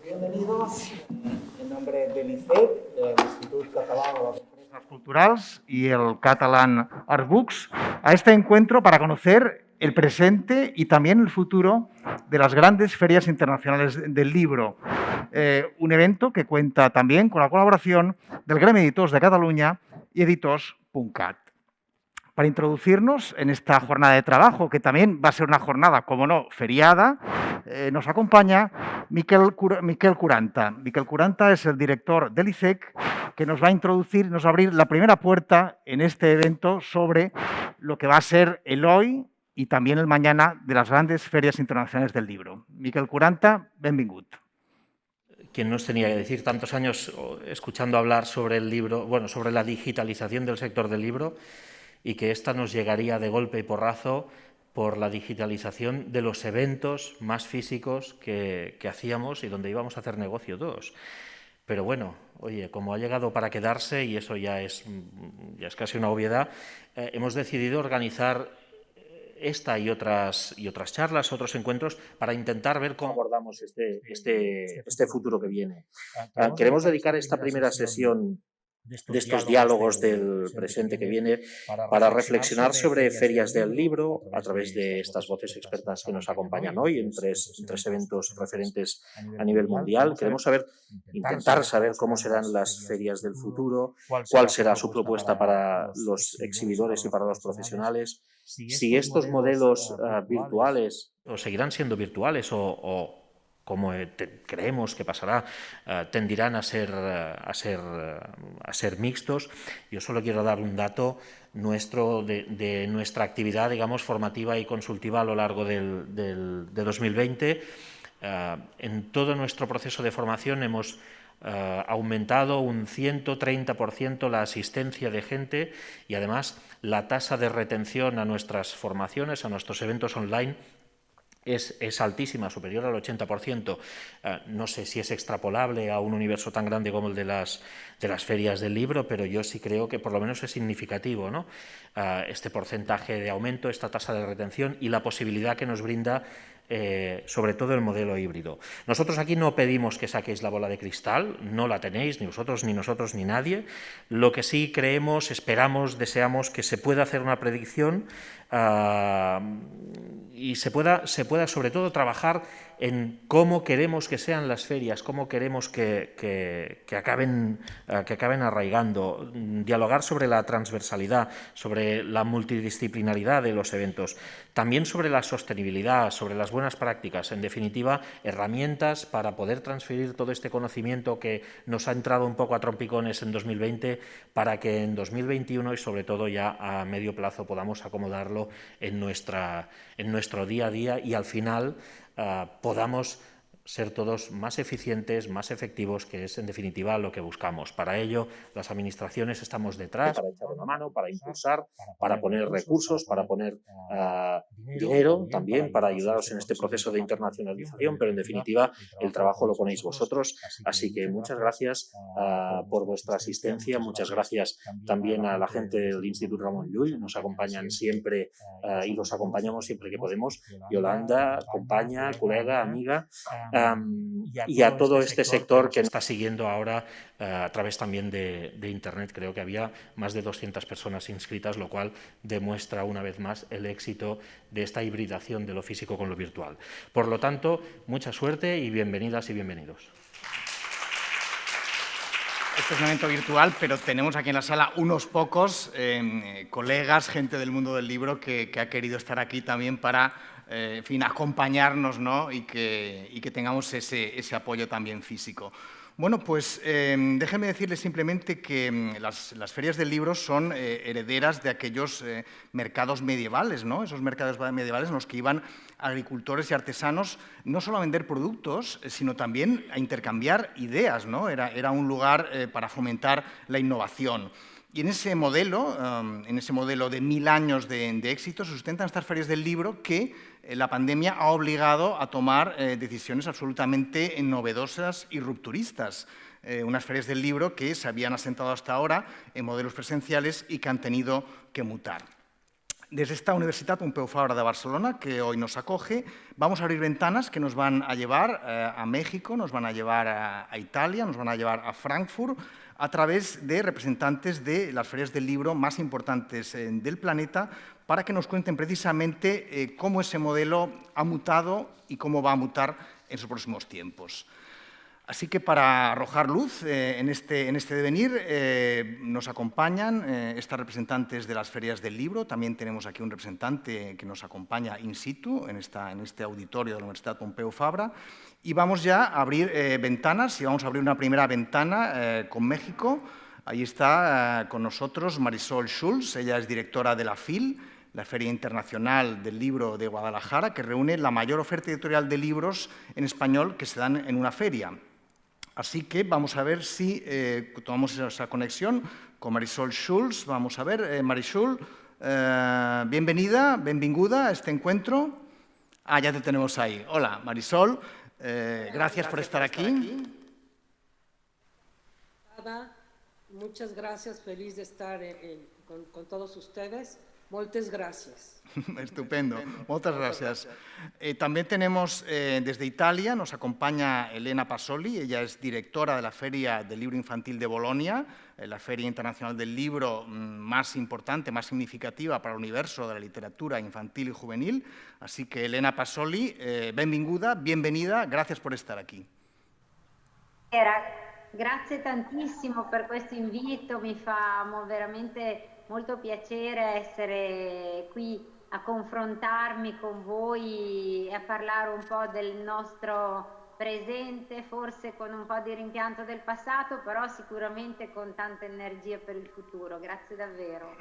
Bienvenidos en nombre del ICEC, el Instituto Catalán de las Empresas Culturales y el Catalan Art Books, a este encuentro para conocer el presente y también el futuro de las grandes ferias internacionales del libro. Un evento que cuenta también con la colaboración del Gremi Editors de Cataluña y Editors.cat. Para introducirnos en esta jornada de trabajo, que también va a ser una jornada, como no, feriada, nos acompaña Miquel Curanta. Miquel Curanta es el director del ICEC, que nos va a introducir, nos va a abrir la primera puerta en este evento sobre lo que va a ser el hoy y también el mañana de las grandes ferias internacionales del libro. Miquel Curanta, benvingut. ¿Quién nos tenía que decir tantos años escuchando hablar sobre el libro, bueno, sobre la digitalización del sector del libro, y que esta nos llegaría de golpe y porrazo por la digitalización de los eventos más físicos que hacíamos y donde íbamos a hacer negocio todos? Pero bueno, oye, como ha llegado para quedarse, y eso ya es casi una obviedad, hemos decidido organizar esta y otras charlas, otros encuentros, para intentar ver cómo abordamos este futuro que viene. Queremos dedicar esta primera sesión de estos diálogos del presente que viene para reflexionar sobre ferias del libro a través de estas voces expertas que nos acompañan hoy en tres eventos referentes a nivel mundial. Queremos intentar saber cómo serán las ferias del futuro, cuál será su propuesta para los exhibidores y para los profesionales, si estos modelos virtuales o seguirán siendo virtuales o como creemos que pasará, tendirán a ser mixtos. Yo solo quiero dar un dato nuestro de nuestra actividad, digamos, formativa y consultiva a lo largo de 2020. En todo nuestro proceso de formación hemos aumentado un 130% la asistencia de gente y además la tasa de retención a nuestras formaciones, a nuestros eventos online, es altísima, superior al 80%. No sé si es extrapolable a un universo tan grande como el de las ferias del libro, pero yo sí creo que por lo menos es significativo, ¿no? Este porcentaje de aumento, esta tasa de retención y la posibilidad que nos brinda sobre todo el modelo híbrido. Nosotros aquí no pedimos que saquéis la bola de cristal, no la tenéis, ni vosotros, ni nosotros, ni nadie. Lo que sí creemos, esperamos, deseamos que se pueda hacer una predicción y se pueda sobre todo trabajar en cómo queremos que sean las ferias, cómo queremos que acaben arraigando, dialogar sobre la transversalidad, sobre la multidisciplinaridad de los eventos, también sobre la sostenibilidad, sobre las buenas prácticas, en definitiva, herramientas para poder transferir todo este conocimiento que nos ha entrado un poco a trompicones en 2020 para que en 2021 y sobre todo ya a medio plazo podamos acomodarlo en nuestro día a día y al final podamos ser todos más eficientes, más efectivos, que es en definitiva lo que buscamos. Para ello, las administraciones estamos detrás para echar una mano, para impulsar, para poner recursos, para poner dinero también para ayudaros en este proceso de internacionalización, pero en definitiva el trabajo lo ponéis vosotros. Así que muchas gracias por vuestra asistencia, muchas gracias también a la gente del Instituto Ramon Llull, nos acompañan siempre y los acompañamos siempre que podemos. Yolanda, compañera, colega, amiga, y a todo este sector que está siguiendo ahora a través también de Internet. Creo que había más de 200 personas inscritas, lo cual demuestra una vez más el éxito de esta hibridación de lo físico con lo virtual. Por lo tanto, mucha suerte y bienvenidas y bienvenidos. Este es un evento virtual, pero tenemos aquí en la sala unos pocos colegas, gente del mundo del libro que ha querido estar aquí también para en fin, acompañarnos, ¿no? y que tengamos ese apoyo también físico. Bueno, pues déjenme decirles simplemente que las ferias del libro son herederas de aquellos mercados medievales, ¿no? Esos mercados medievales en los que iban agricultores y artesanos no solo a vender productos, sino también a intercambiar ideas, ¿no? Era un lugar para fomentar la innovación. Y en ese modelo de 1000 años de éxito, se sustentan estas ferias del libro que la pandemia ha obligado a tomar decisiones absolutamente novedosas y rupturistas. Unas ferias del libro que se habían asentado hasta ahora en modelos presenciales y que han tenido que mutar. Desde esta Universitat Pompeu Fabra de Barcelona, que hoy nos acoge, vamos a abrir ventanas que nos van a llevar a México, nos van a llevar a Italia, nos van a llevar a Frankfurt, a través de representantes de las ferias del libro más importantes del planeta, para que nos cuenten precisamente cómo ese modelo ha mutado y cómo va a mutar en sus próximos tiempos. Así que para arrojar luz en este devenir nos acompañan estas representantes de las ferias del libro. También tenemos aquí un representante que nos acompaña in situ en este auditorio de la Universidad Pompeu Fabra. Y vamos ya a abrir ventanas y vamos a abrir una primera ventana con México. Ahí está con nosotros Marisol Schulz, ella es directora de la FIL, la Feria Internacional del Libro de Guadalajara, que reúne la mayor oferta editorial de libros en español que se dan en una feria. Así que vamos a ver si tomamos esa conexión con Marisol Schulz. Vamos a ver, Marisol, bienvenida, benvinguda a este encuentro. Ah, ya te tenemos ahí. Hola, Marisol, gracias por estar aquí. Muchas gracias, feliz de estar con todos ustedes. Muchas gracias. Estupendo, muchas gracias. También tenemos desde Italia, nos acompaña Elena Pasoli, ella es directora de la Feria del Libro Infantil de Bolonia, la Feria Internacional del Libro más importante, más significativa para el universo de la literatura infantil y juvenil. Así que Elena Pasoli, bienvenida, gracias por estar aquí. Grazie tantissimo per questo invito, mi fa veramente molto piacere essere qui a confrontarmi con voi e a parlare un po' del nostro presente, forse con un po' di rimpianto del passato, però sicuramente con tanta energia per il futuro. Grazie davvero.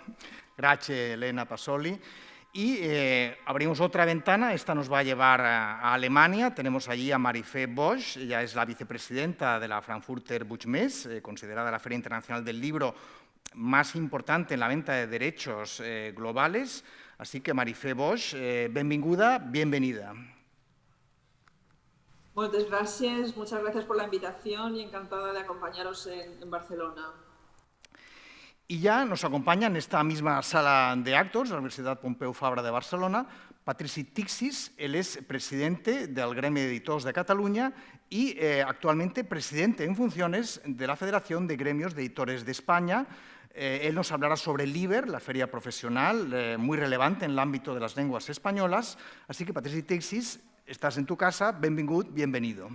Grazie Elena Pasoli. Y abrimos otra ventana, esta nos va a llevar a Alemania. Tenemos allí a Marifé Bosch, ella es la vicepresidenta de la Frankfurter Buchmesse, considerada la Feria Internacional del Libro más importante en la venta de derechos globales. Así que Marifé Bosch, bienvenida. Muchas gracias por la invitación y encantada de acompañaros en Barcelona. Y ya nos acompaña en esta misma sala de actos de la Universidad Pompeu Fabra de Barcelona Patrici Tixis, él es presidente del Gremi de Editors de Cataluña y actualmente presidente en funciones de la Federación de Gremios de Editores de España. Él nos hablará sobre el LIBER, la feria profesional, muy relevante en el ámbito de las lenguas españolas. Así que, Patrici Tixis, estás en tu casa, bienvenido.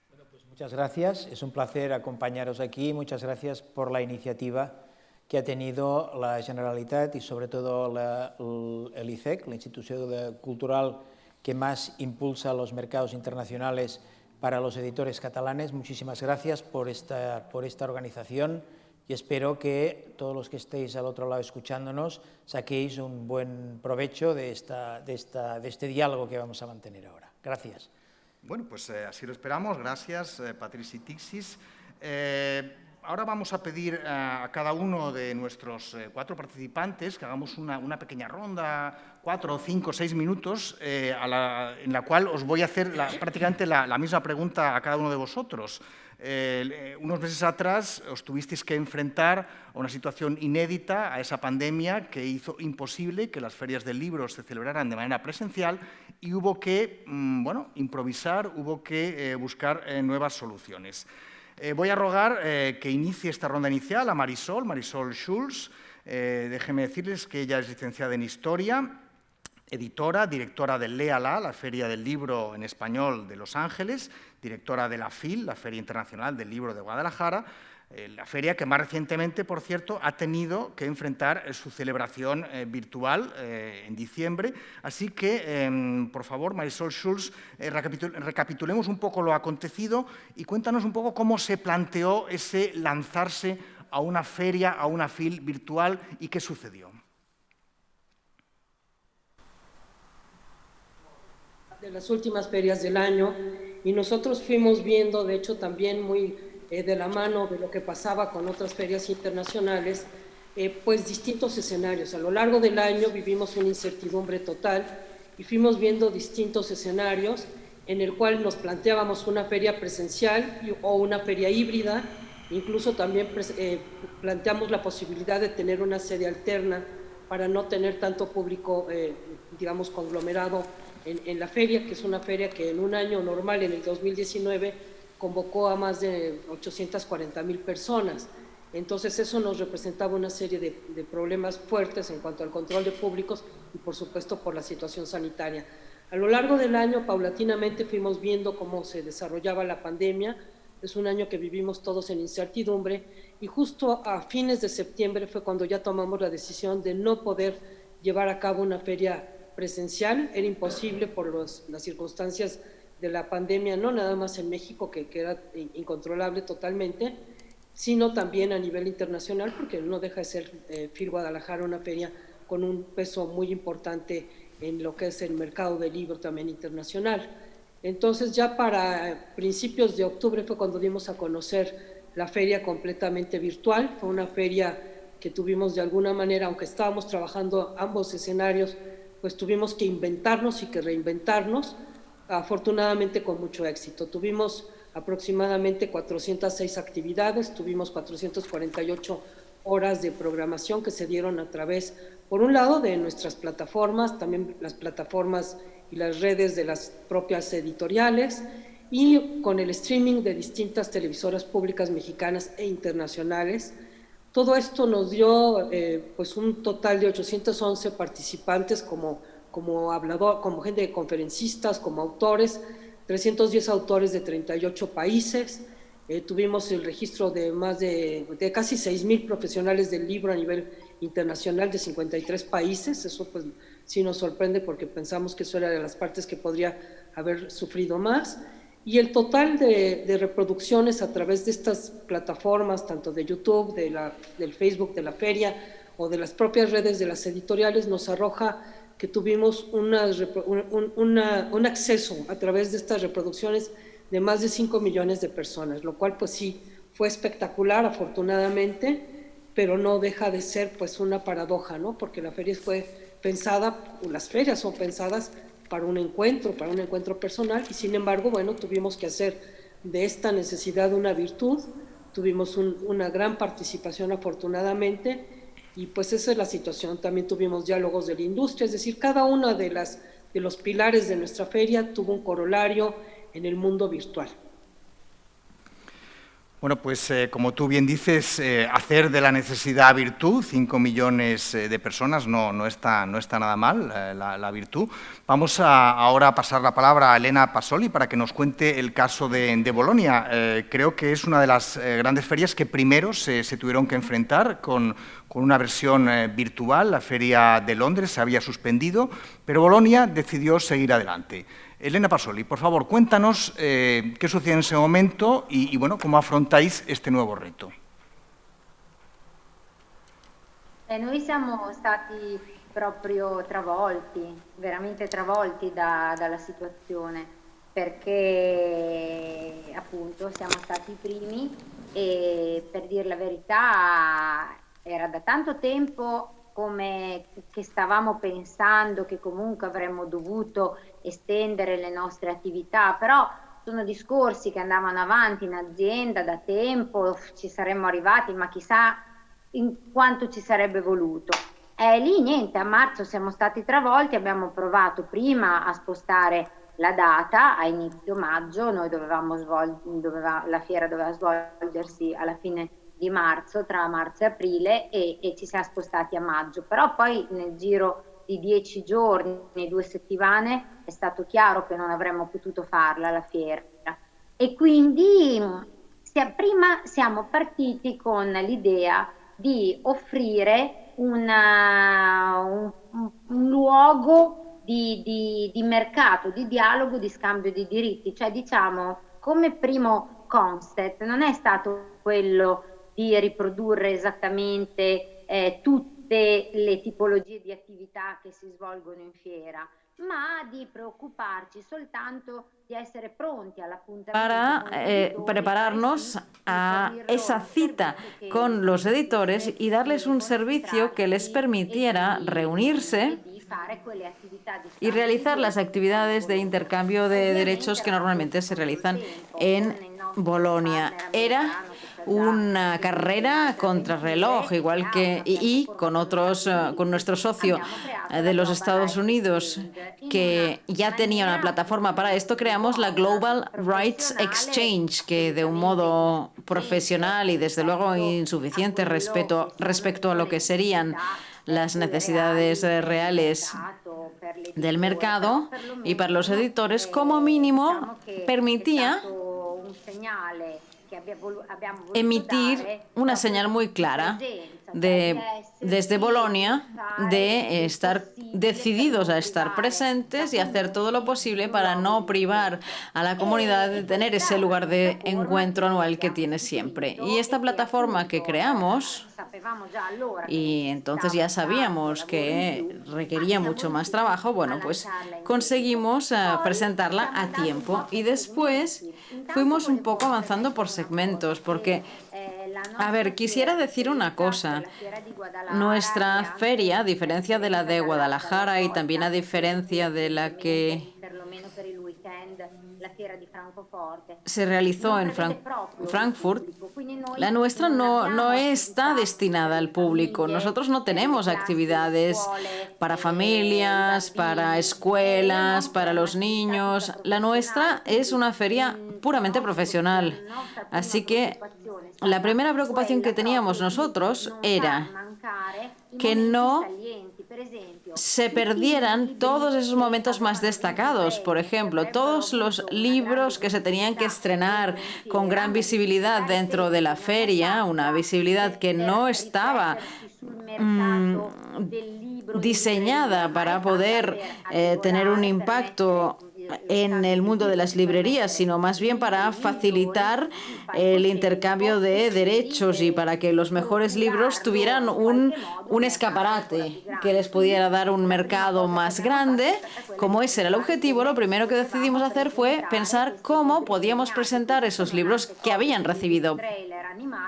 Bueno, pues muchas gracias, es un placer acompañaros aquí. Muchas gracias por la iniciativa que ha tenido la Generalitat y sobre todo el ICEC, la institución cultural que más impulsa los mercados internacionales para los editores catalanes. Muchísimas gracias por esta organización y espero que todos los que estéis al otro lado escuchándonos saquéis un buen provecho de este diálogo que vamos a mantener ahora. Gracias. Bueno, pues así lo esperamos. Gracias, Patrici Tixis. Ahora vamos a pedir a cada uno de nuestros 4 participantes que hagamos una pequeña ronda, 4, 5, 6 minutos, en la cual os voy a hacer prácticamente la misma pregunta a cada uno de vosotros. Unos meses atrás os tuvisteis que enfrentar a una situación inédita, a esa pandemia que hizo imposible que las ferias del libro se celebraran de manera presencial y hubo que improvisar, hubo que buscar nuevas soluciones. Voy a rogar que inicie esta ronda inicial a Marisol Schulz. Déjenme decirles que ella es licenciada en Historia, editora, directora del Léala, la Feria del Libro en Español de Los Ángeles, directora de la FIL, la Feria Internacional del Libro de Guadalajara, la feria que más recientemente, por cierto, ha tenido que enfrentar su celebración virtual en diciembre. Así que, por favor, Marisol Schulz, recapitulemos un poco lo acontecido y cuéntanos un poco cómo se planteó ese lanzarse a una feria, a una FIL virtual y qué sucedió. De las últimas ferias del año y nosotros fuimos viendo, de hecho, también muy de la mano de lo que pasaba con otras ferias internacionales, pues distintos escenarios. A lo largo del año vivimos una incertidumbre total y fuimos viendo distintos escenarios en el cual nos planteábamos una feria presencial o una feria híbrida. Incluso también planteamos la posibilidad de tener una sede alterna para no tener tanto público, digamos, conglomerado en la feria, que es una feria que en un año normal, en el 2019, convocó a más de 840,000 personas. Entonces eso nos representaba una serie de problemas fuertes en cuanto al control de públicos y por supuesto por la situación sanitaria. A lo largo del año paulatinamente fuimos viendo cómo se desarrollaba la pandemia. Es un año que vivimos todos en incertidumbre y justo a fines de septiembre fue cuando ya tomamos la decisión de no poder llevar a cabo una feria presencial. Era imposible por las circunstancias de la pandemia, no nada más en México, que era incontrolable totalmente, sino también a nivel internacional, porque no deja de ser FIL Guadalajara una feria con un peso muy importante en lo que es el mercado del libro también internacional. Entonces ya para principios de octubre fue cuando dimos a conocer la feria completamente virtual. Fue una feria que tuvimos de alguna manera, aunque estábamos trabajando ambos escenarios, pues tuvimos que inventarnos y que reinventarnos, afortunadamente con mucho éxito. Tuvimos aproximadamente 406 actividades, tuvimos 448 horas de programación que se dieron a través, por un lado, de nuestras plataformas, también las plataformas y las redes de las propias editoriales, y con el streaming de distintas televisoras públicas mexicanas e internacionales. Todo esto nos dio pues un total de 811 participantes como hablador, como gente de conferencistas, como autores, 310 autores de 38 países. Tuvimos el registro de más de casi 6,000 profesionales del libro a nivel internacional de 53 países. Eso pues sí nos sorprende porque pensamos que eso era de las partes que podría haber sufrido más. Y el total de reproducciones a través de estas plataformas, tanto de YouTube, del Facebook de la feria o de las propias redes de las editoriales, nos arroja que tuvimos un acceso a través de estas reproducciones de más de 5 millones de personas, lo cual pues sí fue espectacular, afortunadamente, pero no deja de ser pues una paradoja, ¿no? Porque la feria fue pensada, las ferias son pensadas para un encuentro personal, y sin embargo, bueno, tuvimos que hacer de esta necesidad una virtud. Tuvimos una gran participación, afortunadamente, y pues esa es la situación. También tuvimos diálogos de la industria, es decir, cada uno de los pilares de nuestra feria tuvo un corolario en el mundo virtual. Bueno, pues como tú bien dices, hacer de la necesidad virtud, 5 millones de personas, no está nada mal la virtud. Vamos ahora a pasar la palabra a Elena Pasoli para que nos cuente el caso de Bolonia. Creo que es una de las grandes ferias que primero se tuvieron que enfrentar con una versión virtual. La feria de Londres se había suspendido, pero Bolonia decidió seguir adelante. Elena Pasoli, por favor, cuéntanos qué sucedió en ese momento y bueno, cómo afrontáis este nuovo reto. Noi siamo stati proprio travolti, veramente travolti dalla situazione, perché appunto siamo stati i primi e, per dir la verità, era da tanto tempo che stavamo pensando che comunque avremmo dovuto estendere le nostre attività, però sono discorsi che andavano avanti in azienda da tempo, ci saremmo arrivati, ma chissà in quanto ci sarebbe voluto. Lì niente, a marzo siamo stati travolti, abbiamo provato prima a spostare la data a inizio maggio, noi la fiera doveva svolgersi alla fine di marzo, tra marzo e aprile, e ci siamo spostati a maggio, però poi nel giro di 10 giorni, 2 settimane, è stato chiaro che non avremmo potuto farla la fiera, e quindi prima siamo partiti con l'idea di offrire un luogo di mercato, di dialogo, di scambio di diritti, cioè diciamo come primo concept non è stato quello di riprodurre esattamente tutte le tipologie di attività che si svolgono in fiera, ma di preoccuparci soltanto di essere pronti all'appuntamento para prepararnos a esa cita con los editores y darles un servicio que les permitiera reunirse y realizar las actividades de intercambio de derechos que normalmente se realizan en Bolonia. Era una carrera contrarreloj, igual que y con con nuestro socio de los Estados Unidos, que ya tenía una plataforma para esto, creamos la Global Rights Exchange, que de un modo profesional y desde luego insuficiente respecto a lo que serían las necesidades reales del mercado y para los editores, como mínimo, permitía emitir una señal muy clara desde Bolonia de estar decididos a estar presentes y hacer todo lo posible para no privar a la comunidad de tener ese lugar de encuentro anual que tiene siempre. Y esta plataforma que creamos, y entonces ya sabíamos que requería mucho más trabajo, bueno, pues conseguimos presentarla a tiempo y después fuimos un poco avanzando por segmentos, porque, a ver, quisiera decir una cosa. Nuestra feria, a diferencia de la de Guadalajara y también a diferencia de la que se realizó en Frankfurt, la nuestra no está destinada al público. Nosotros no tenemos actividades para familias, para escuelas, para los niños. La nuestra es una feria puramente profesional. Así que la primera preocupación que teníamos nosotros era que no se perdieran todos esos momentos más destacados. Por ejemplo, todos los libros que se tenían que estrenar con gran visibilidad dentro de la feria, una visibilidad que no estaba diseñada para poder tener un impacto en el mundo de las librerías, sino más bien para facilitar el intercambio de derechos y para que los mejores libros tuvieran un escaparate que les pudiera dar un mercado más grande. Como ese era el objetivo, lo primero que decidimos hacer fue pensar cómo podíamos presentar esos libros que habían recibido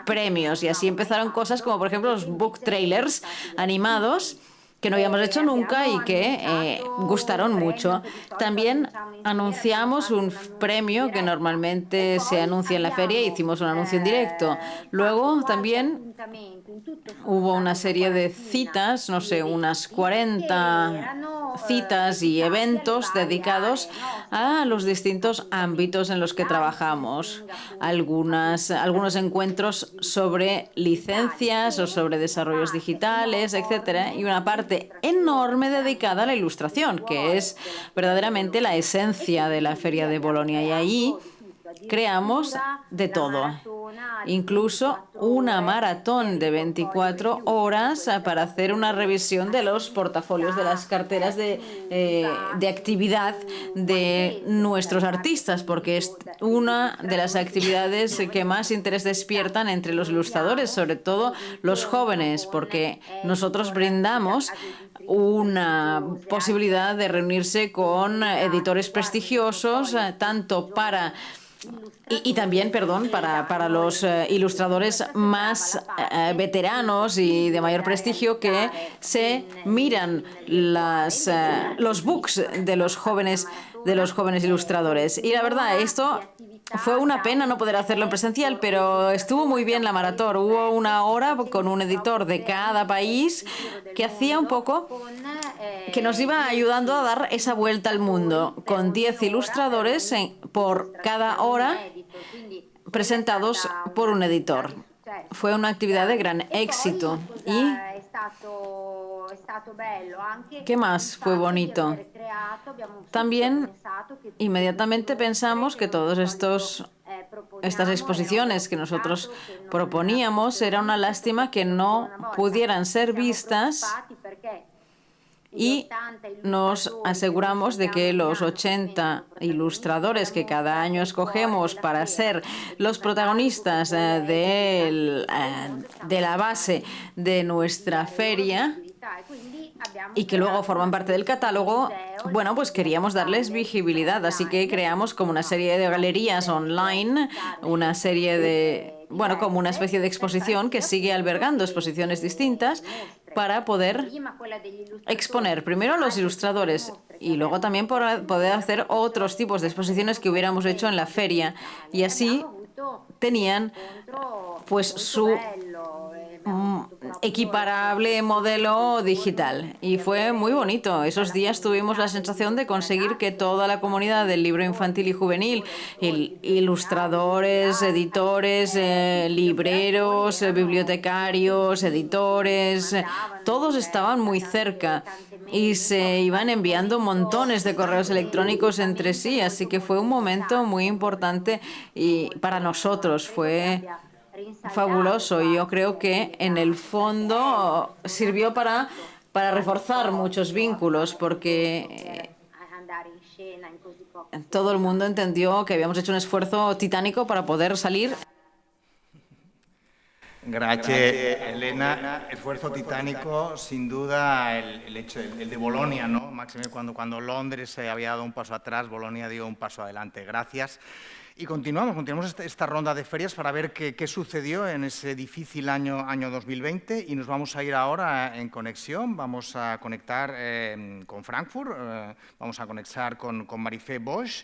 premios, y así empezaron cosas como, por ejemplo, los book trailers animados, que no habíamos hecho nunca y que gustaron mucho. También anunciamos un premio que normalmente se anuncia en la feria, hicimos un anuncio en directo. Luego también hubo una serie de citas, no sé, unas 40 citas y eventos dedicados a los distintos ámbitos en los que trabajamos. Algunos encuentros sobre licencias o sobre desarrollos digitales, etcétera, y una parte enorme dedicada a la ilustración, que es verdaderamente la esencia de la Feria de Bolonia. Y ahí creamos de todo, incluso una maratón de 24 horas para hacer una revisión de los portafolios de las carteras de actividad de nuestros artistas, porque es una de las actividades que más interés despiertan entre los ilustradores, sobre todo los jóvenes, porque nosotros brindamos una posibilidad de reunirse con editores prestigiosos, tanto para y también, para los ilustradores más veteranos y de mayor prestigio, que se miran los books de los jóvenes ilustradores. Y la verdad, esto fue una pena no poder hacerlo en presencial, pero estuvo muy bien la maratón. Hubo una hora con un editor de cada país que hacía un poco, que nos iba ayudando a dar esa vuelta al mundo, con 10 ilustradores por cada hora presentados por un editor. Fue una actividad de gran éxito. ¿Y qué más fue bonito? También inmediatamente pensamos que todas estas exposiciones que nosotros proponíamos, era una lástima que no pudieran ser vistas, y nos aseguramos de que los 80 ilustradores que cada año escogemos para ser los protagonistas de la base de nuestra feria y que luego forman parte del catálogo, bueno, pues queríamos darles visibilidad, así que creamos como una serie de galerías online, una serie de, bueno, como una especie de exposición que sigue albergando exposiciones distintas para poder exponer primero a los ilustradores y luego también poder hacer otros tipos de exposiciones que hubiéramos hecho en la feria, y así tenían pues su equiparable modelo digital. Y fue muy bonito. Esos días tuvimos la sensación de conseguir que toda la comunidad del libro infantil y juvenil, ilustradores, editores, libreros, bibliotecarios, editores, todos estaban muy cerca y se iban enviando montones de correos electrónicos entre sí, así que fue un momento muy importante y para nosotros fue fabuloso, y yo creo que en el fondo sirvió para reforzar muchos vínculos, porque todo el mundo entendió que habíamos hecho un esfuerzo titánico para poder salir. Gracias, Elena. Esfuerzo titánico, sin duda, el hecho, el de Bolonia, ¿no? Máxime, cuando Londres había dado un paso atrás, Bolonia dio un paso adelante. Gracias. Y continuamos esta ronda de ferias para ver qué sucedió en ese difícil año 2020, y nos vamos a ir ahora en conexión. Vamos a conectar con Frankfurt, vamos a conectar con Marifé Bosch.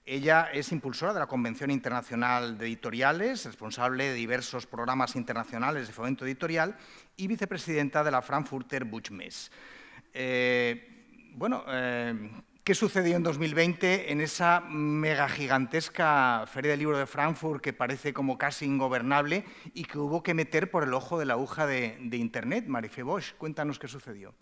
Ella es impulsora de la Convención Internacional de Editoriales, responsable de diversos programas internacionales de fomento editorial y vicepresidenta de la Frankfurter Buchmesse. ¿Qué sucedió en 2020 en esa mega gigantesca Feria del Libro de Frankfurt que parece como casi ingobernable y que hubo que meter por el ojo de la aguja de Internet? Marifé Bosch, cuéntanos qué sucedió.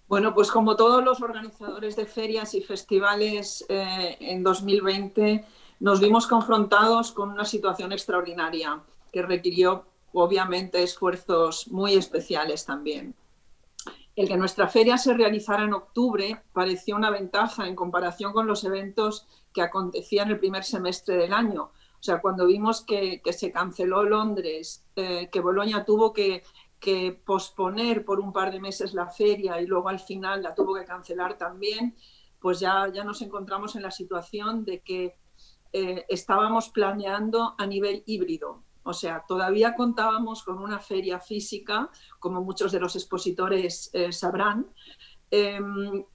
Bueno, pues como todos los organizadores de ferias y festivales en 2020 nos vimos confrontados con una situación extraordinaria que requirió obviamente esfuerzos muy especiales también. El que nuestra feria se realizara en octubre pareció una ventaja en comparación con los eventos que acontecían el primer semestre del año. O sea, cuando vimos que se canceló Londres, que Bolonia tuvo que posponer por un par de meses la feria y luego al final la tuvo que cancelar también, pues ya nos encontramos en la situación de que estábamos planeando a nivel híbrido. O sea, todavía contábamos con una feria física, como muchos de los expositores sabrán.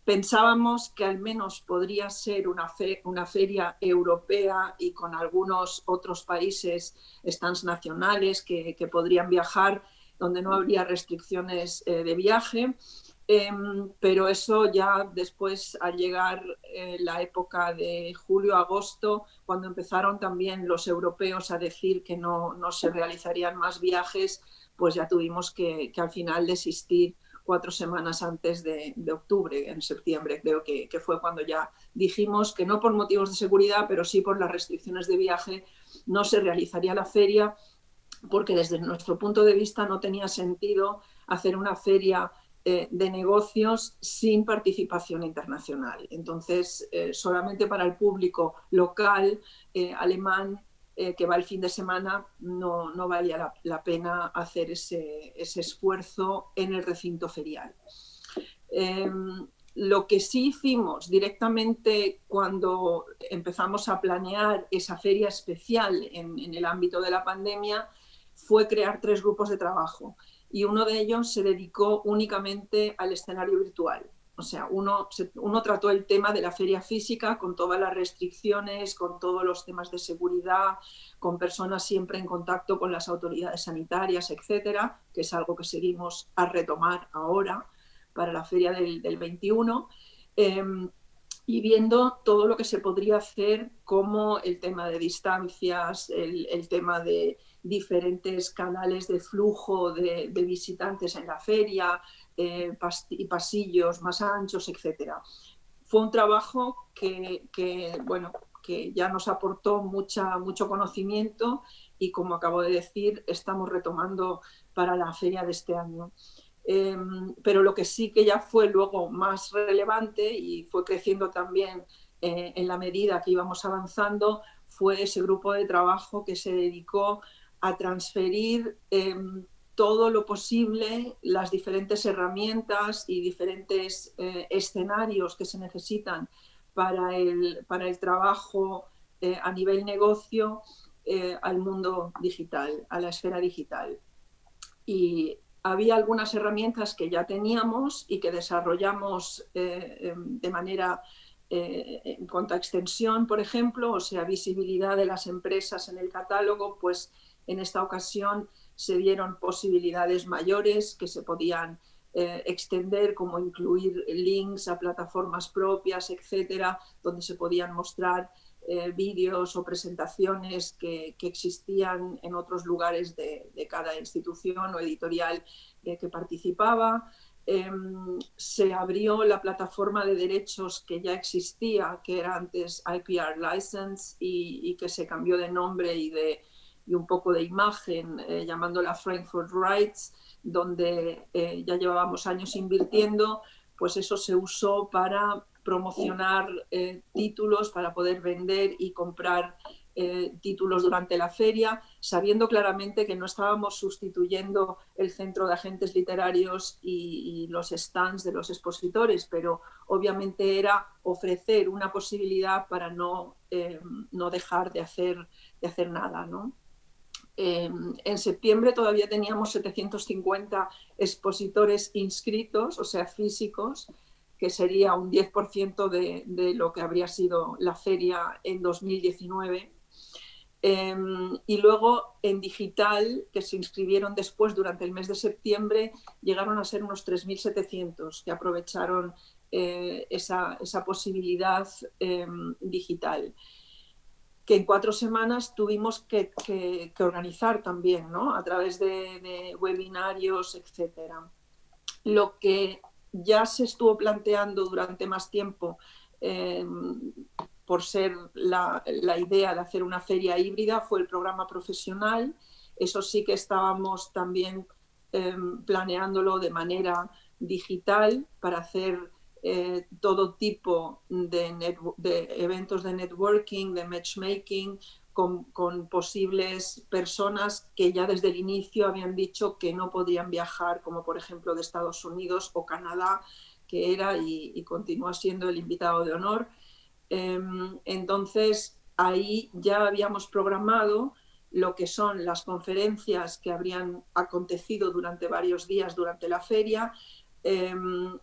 Pensábamos que al menos podría ser una feria europea y con algunos otros países stands nacionales que podrían viajar, donde no habría restricciones de viaje, pero eso ya después, al llegar la época de julio-agosto, cuando empezaron también los europeos a decir que no se realizarían más viajes, pues ya tuvimos que al final desistir 4 semanas antes de octubre, en septiembre creo que fue cuando ya dijimos que no por motivos de seguridad, pero sí por las restricciones de viaje, no se realizaría la feria, porque desde nuestro punto de vista no tenía sentido hacer una feria de negocios sin participación internacional. Entonces, solamente para el público local, alemán, que va el fin de semana, no valía la pena hacer ese esfuerzo en el recinto ferial. Lo que sí hicimos directamente cuando empezamos a planear esa feria especial en el ámbito de la pandemia fue crear 3 grupos de trabajo, y uno de ellos se dedicó únicamente al escenario virtual. O sea, uno trató el tema de la feria física con todas las restricciones, con todos los temas de seguridad, con personas siempre en contacto con las autoridades sanitarias, etcétera, que es algo que seguimos a retomar ahora para la feria del 21, y viendo todo lo que se podría hacer, como el tema de distancias, el tema de diferentes canales de flujo de visitantes en la feria, y pasillos más anchos, etc. Fue un trabajo que ya nos aportó mucho conocimiento, y como acabo de decir, estamos retomando para la feria de este año. Pero lo que sí que ya fue luego más relevante y fue creciendo también en la medida que íbamos avanzando, fue ese grupo de trabajo que se dedicó a transferir todo lo posible, las diferentes herramientas y diferentes escenarios que se necesitan para el trabajo a nivel negocio al mundo digital, a la esfera digital. Y había algunas herramientas que ya teníamos y que desarrollamos de manera en cuanto a extensión, por ejemplo, o sea, visibilidad de las empresas en el catálogo, pues En esta ocasión se dieron posibilidades mayores que se podían extender, como incluir links a plataformas propias, etcétera, donde se podían mostrar vídeos o presentaciones que existían en otros lugares de cada institución o editorial que participaba. Se abrió la plataforma de derechos que ya existía, que era antes IPR License y que se cambió de nombre y un poco de imagen, llamándola Frankfurt Rights, donde ya llevábamos años invirtiendo. Pues eso se usó para promocionar títulos, para poder vender y comprar títulos durante la feria, sabiendo claramente que no estábamos sustituyendo el centro de agentes literarios y los stands de los expositores, pero obviamente era ofrecer una posibilidad para no dejar de hacer nada, ¿no? En septiembre todavía teníamos 750 expositores inscritos, o sea, físicos, que sería un 10% de lo que habría sido la feria en 2019. Y luego en digital, que se inscribieron después durante el mes de septiembre, llegaron a ser unos 3.700 que aprovecharon esa posibilidad digital, que en 4 semanas tuvimos que organizar también, ¿no? A través de webinarios, etcétera. Lo que ya se estuvo planteando durante más tiempo, por ser la idea de hacer una feria híbrida, fue el programa profesional. Eso sí que estábamos también planeándolo de manera digital para hacer todo tipo de eventos de networking, de matchmaking, con posibles personas que ya desde el inicio habían dicho que no podían viajar, como por ejemplo de Estados Unidos o Canadá, que era y continúa siendo el invitado de honor. Entonces ahí ya habíamos programado lo que son las conferencias que habrían acontecido durante varios días durante la feria.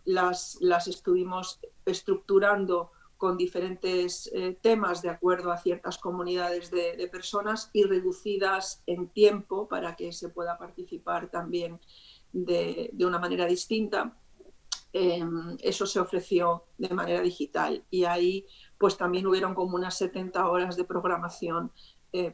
Las estuvimos estructurando con diferentes temas de acuerdo a ciertas comunidades de personas y reducidas en tiempo para que se pueda participar también de una manera distinta. Eso se ofreció de manera digital y ahí pues también hubieron como unas 70 horas de programación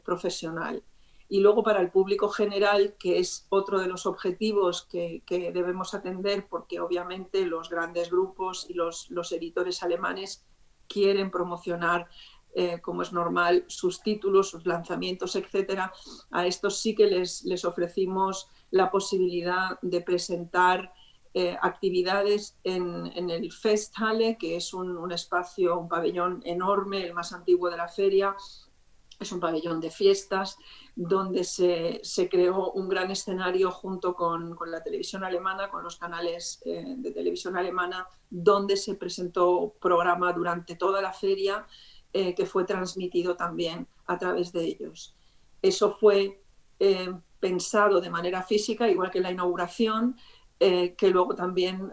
profesional. Y luego para el público general, que es otro de los objetivos que debemos atender, porque obviamente los grandes grupos y los editores alemanes quieren promocionar, como es normal, sus títulos, sus lanzamientos, etcétera. A estos sí que les ofrecimos la posibilidad de presentar actividades en el Festhalle, que es un espacio, un pabellón enorme, el más antiguo de la feria. Es un pabellón de fiestas donde se creó un gran escenario junto con la televisión alemana, con los canales de televisión alemana, donde se presentó programa durante toda la feria que fue transmitido también a través de ellos. Eso fue pensado de manera física, igual que la inauguración, que luego también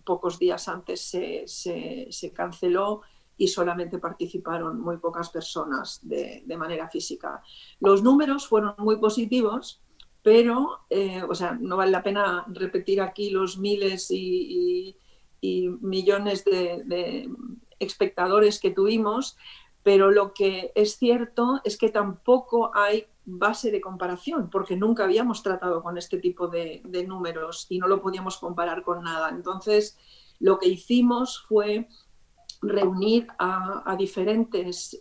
pocos días antes se canceló y solamente participaron muy pocas personas de manera física. Los números fueron muy positivos, pero no vale la pena repetir aquí los miles y millones de espectadores que tuvimos, pero lo que es cierto es que tampoco hay base de comparación, porque nunca habíamos tratado con este tipo de números y no lo podíamos comparar con nada. Entonces, lo que hicimos fue reunir a diferentes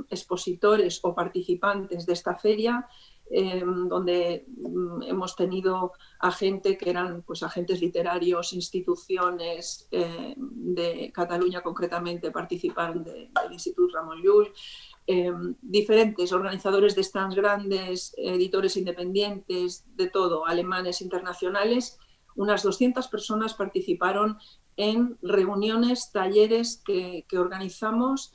expositores o participantes de esta feria, donde hemos tenido a gente que eran pues, agentes literarios, instituciones de Cataluña concretamente participaron del Institut Ramon Llull, diferentes organizadores de stands grandes, editores independientes, de todo, alemanes, internacionales. Unas 200 personas participaron en reuniones, talleres que organizamos,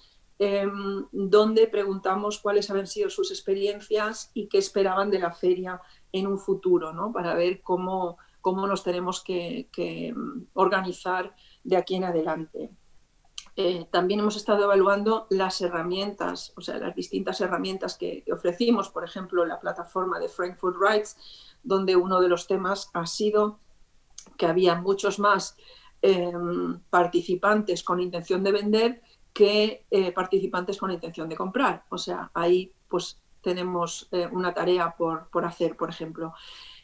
donde preguntamos cuáles habían sido sus experiencias y qué esperaban de la feria en un futuro, ¿no? Para ver cómo nos tenemos que organizar de aquí en adelante. También hemos estado evaluando las herramientas, o sea, las distintas herramientas que ofrecimos, por ejemplo, la plataforma de Frankfurt Rights, donde uno de los temas ha sido que había muchos más participantes con intención de vender que participantes con intención de comprar. O sea, ahí pues tenemos una tarea por hacer, por ejemplo.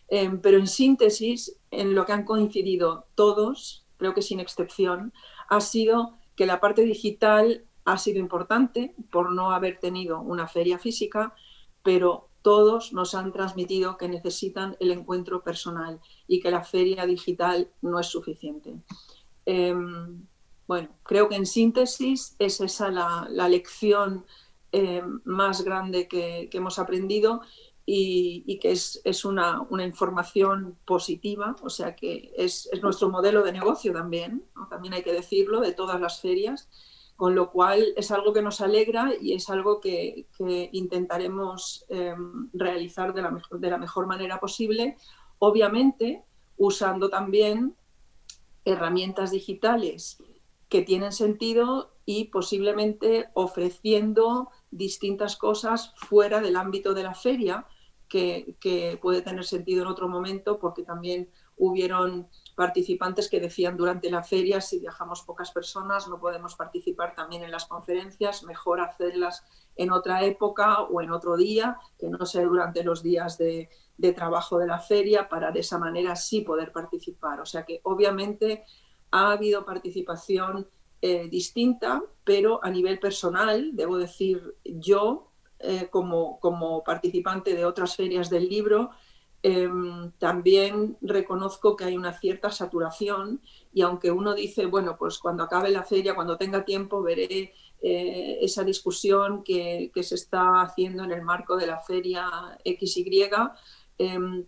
Pero en síntesis, en lo que han coincidido todos, creo que sin excepción, ha sido que la parte digital ha sido importante por no haber tenido una feria física, pero todos nos han transmitido que necesitan el encuentro personal y que la feria digital no es suficiente. Bueno, creo que en síntesis es esa la lección más grande que hemos aprendido y que es una información positiva, o sea que es nuestro modelo de negocio también, ¿no? También hay que decirlo, de todas las ferias, con lo cual es algo que nos alegra y es algo que intentaremos realizar de la mejor manera posible, obviamente usando también herramientas digitales que tienen sentido y posiblemente ofreciendo distintas cosas fuera del ámbito de la feria que puede tener sentido en otro momento, porque también hubieron participantes que decían durante la feria, si viajamos pocas personas no podemos participar también en las conferencias, mejor hacerlas en otra época o en otro día, que no sea durante los días de trabajo de la feria, para de esa manera sí poder participar. O sea que obviamente ha habido participación distinta, pero a nivel personal, debo decir yo, como participante de otras ferias del libro, también reconozco que hay una cierta saturación y aunque uno dice, bueno, pues cuando acabe la feria, cuando tenga tiempo, veré esa discusión que se está haciendo en el marco de la feria XY,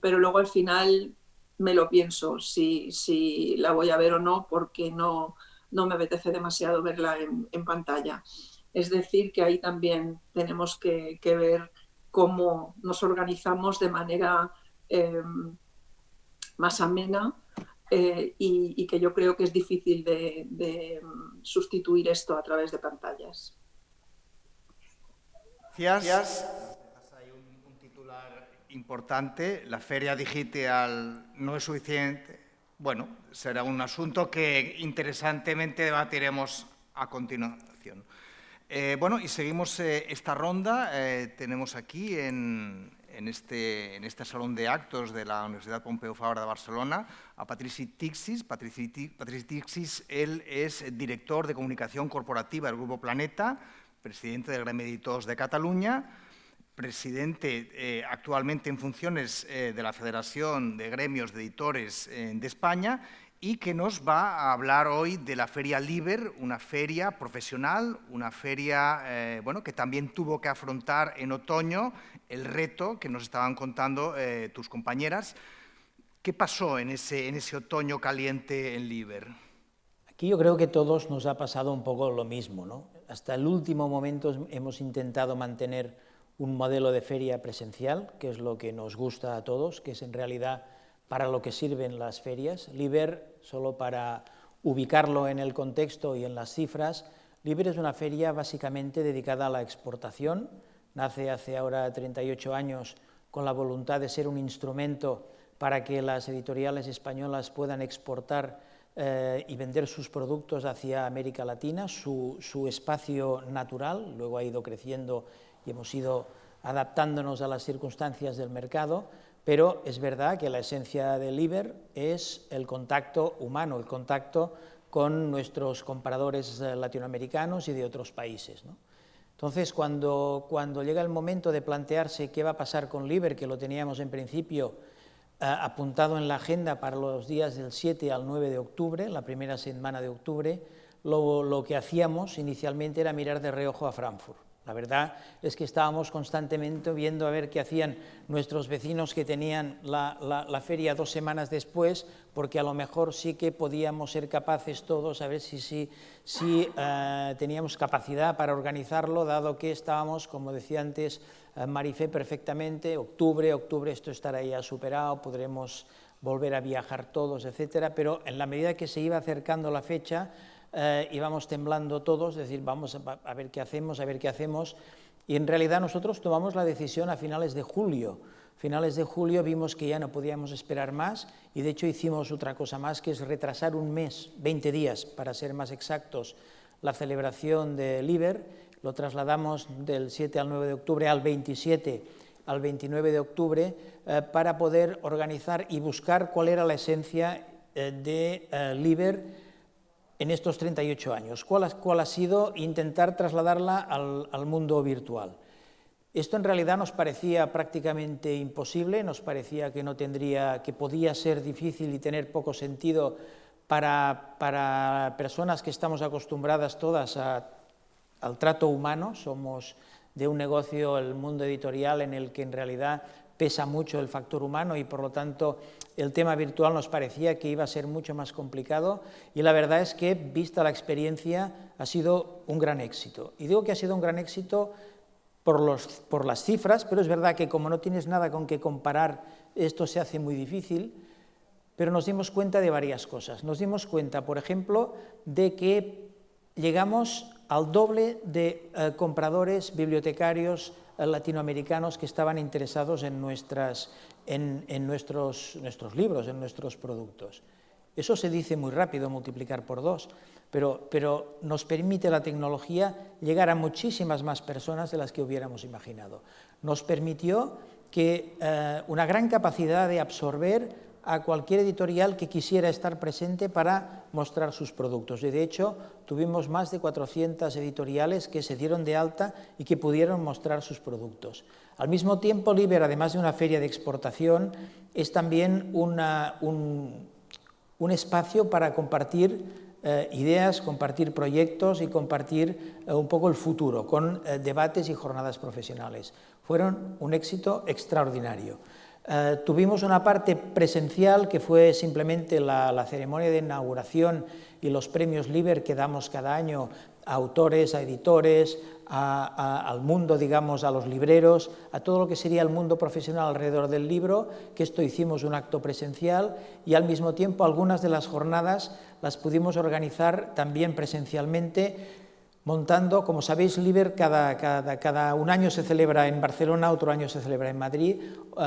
pero luego al final me lo pienso si la voy a ver o no, porque no me apetece demasiado verla en pantalla. Es decir, que ahí también tenemos que ver cómo nos organizamos de manera más amena y que yo creo que es difícil de sustituir esto a través de pantallas. Gracias. Hay un titular importante, la feria digital no es suficiente. Bueno, será un asunto que interesantemente debatiremos a continuación. Bueno, y seguimos esta ronda. Tenemos aquí en este salón de actos de la Universidad Pompeu Fabra de Barcelona a Patrici Tixis. Patrici Tixis, él es director de comunicación corporativa del Grupo Planeta, presidente del Gremi d'Editors de Cataluña, presidente actualmente en funciones de la Federación de Gremios de Editores de España, y que nos va a hablar hoy de la Feria Liber, una feria profesional, una feria bueno, que también tuvo que afrontar en otoño el reto que nos estaban contando tus compañeras. ¿Qué pasó en ese otoño caliente en Liber? Aquí yo creo que a todos nos ha pasado un poco lo mismo, ¿no? Hasta el último momento hemos intentado mantener un modelo de feria presencial, que es lo que nos gusta a todos, que es en realidad para lo que sirven las ferias. Liber, solo para ubicarlo en el contexto y en las cifras, Liber es una feria básicamente dedicada a la exportación. Nace hace ahora 38 años con la voluntad de ser un instrumento para que las editoriales españolas puedan exportar y vender sus productos hacia América Latina, su espacio natural. Luego ha ido creciendo y hemos ido adaptándonos a las circunstancias del mercado, pero es verdad que la esencia de Liber es el contacto humano, el contacto con nuestros compradores latinoamericanos y de otros países, ¿no? Entonces, cuando llega el momento de plantearse qué va a pasar con Liber, que lo teníamos en principio apuntado en la agenda para los días del 7 al 9 de octubre, la primera semana de octubre, lo que hacíamos inicialmente era mirar de reojo a Frankfurt. La verdad es que estábamos constantemente viendo a ver qué hacían nuestros vecinos que tenían la feria 2 semanas después, porque a lo mejor sí que podíamos ser capaces todos, a ver si teníamos capacidad para organizarlo, dado que estábamos, como decía antes Marifé perfectamente, octubre esto estará ya superado, podremos volver a viajar todos, etcétera, pero en la medida que se iba acercando la fecha, íbamos temblando todos, es decir, vamos a ver qué hacemos, y en realidad nosotros tomamos la decisión a finales de julio. Finales de julio vimos que ya no podíamos esperar más y de hecho hicimos otra cosa más, que es retrasar un mes, 20 días para ser más exactos, la celebración del IBER. Lo trasladamos del 7 al 9 de octubre al 27 al 29 de octubre para poder organizar y buscar cuál era la esencia del IBER en estos 38 años. ¿Cuál ha sido? Intentar trasladarla al mundo virtual. Esto en realidad nos parecía prácticamente imposible, nos parecía que podía ser difícil y tener poco sentido para personas que estamos acostumbradas todas al trato humano. Somos de un negocio, el mundo editorial, en el que en realidad pesa mucho el factor humano y por lo tanto el tema virtual nos parecía que iba a ser mucho más complicado y la verdad es que, vista la experiencia, ha sido un gran éxito. Y digo que ha sido un gran éxito por las cifras, pero es verdad que como no tienes nada con que comparar, esto se hace muy difícil, pero nos dimos cuenta de varias cosas. Nos dimos cuenta, por ejemplo, de que llegamos al doble de compradores, bibliotecarios latinoamericanos que estaban interesados en nuestros libros, en nuestros productos. Eso se dice muy rápido, multiplicar por 2, pero nos permite la tecnología llegar a muchísimas más personas de las que hubiéramos imaginado. Nos permitió que una gran capacidad de absorber a cualquier editorial que quisiera estar presente para mostrar sus productos. Y de hecho, tuvimos más de 400 editoriales que se dieron de alta y que pudieron mostrar sus productos. Al mismo tiempo, LIBER, además de una feria de exportación, es también un espacio para compartir ideas, compartir proyectos y compartir un poco el futuro, con debates y jornadas profesionales. Fueron un éxito extraordinario. Tuvimos una parte presencial que fue simplemente la ceremonia de inauguración y los premios LIBER que damos cada año a autores, a editores, al mundo, digamos, a los libreros, a todo lo que sería el mundo profesional alrededor del libro, que esto hicimos un acto presencial y al mismo tiempo algunas de las jornadas las pudimos organizar también presencialmente, montando, como sabéis, LIBER cada un año se celebra en Barcelona, otro año se celebra en Madrid.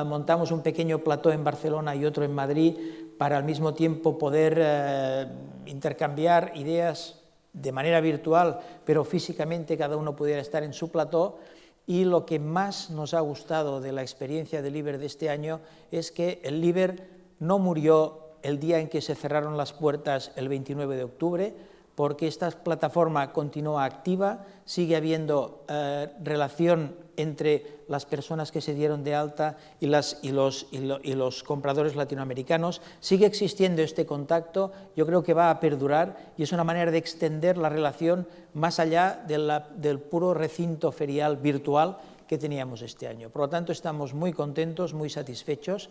Montamos un pequeño plató en Barcelona y otro en Madrid para al mismo tiempo poder intercambiar ideas de manera virtual, pero físicamente cada uno pudiera estar en su plató. Y lo que más nos ha gustado de la experiencia del LIBER de este año es que el LIBER no murió el día en que se cerraron las puertas el 29 de octubre, porque esta plataforma continúa activa, sigue habiendo relación entre las personas que se dieron de alta y los compradores latinoamericanos, sigue existiendo este contacto, yo creo que va a perdurar y es una manera de extender la relación más allá del puro recinto ferial virtual que teníamos este año. Por lo tanto, estamos muy contentos, muy satisfechos.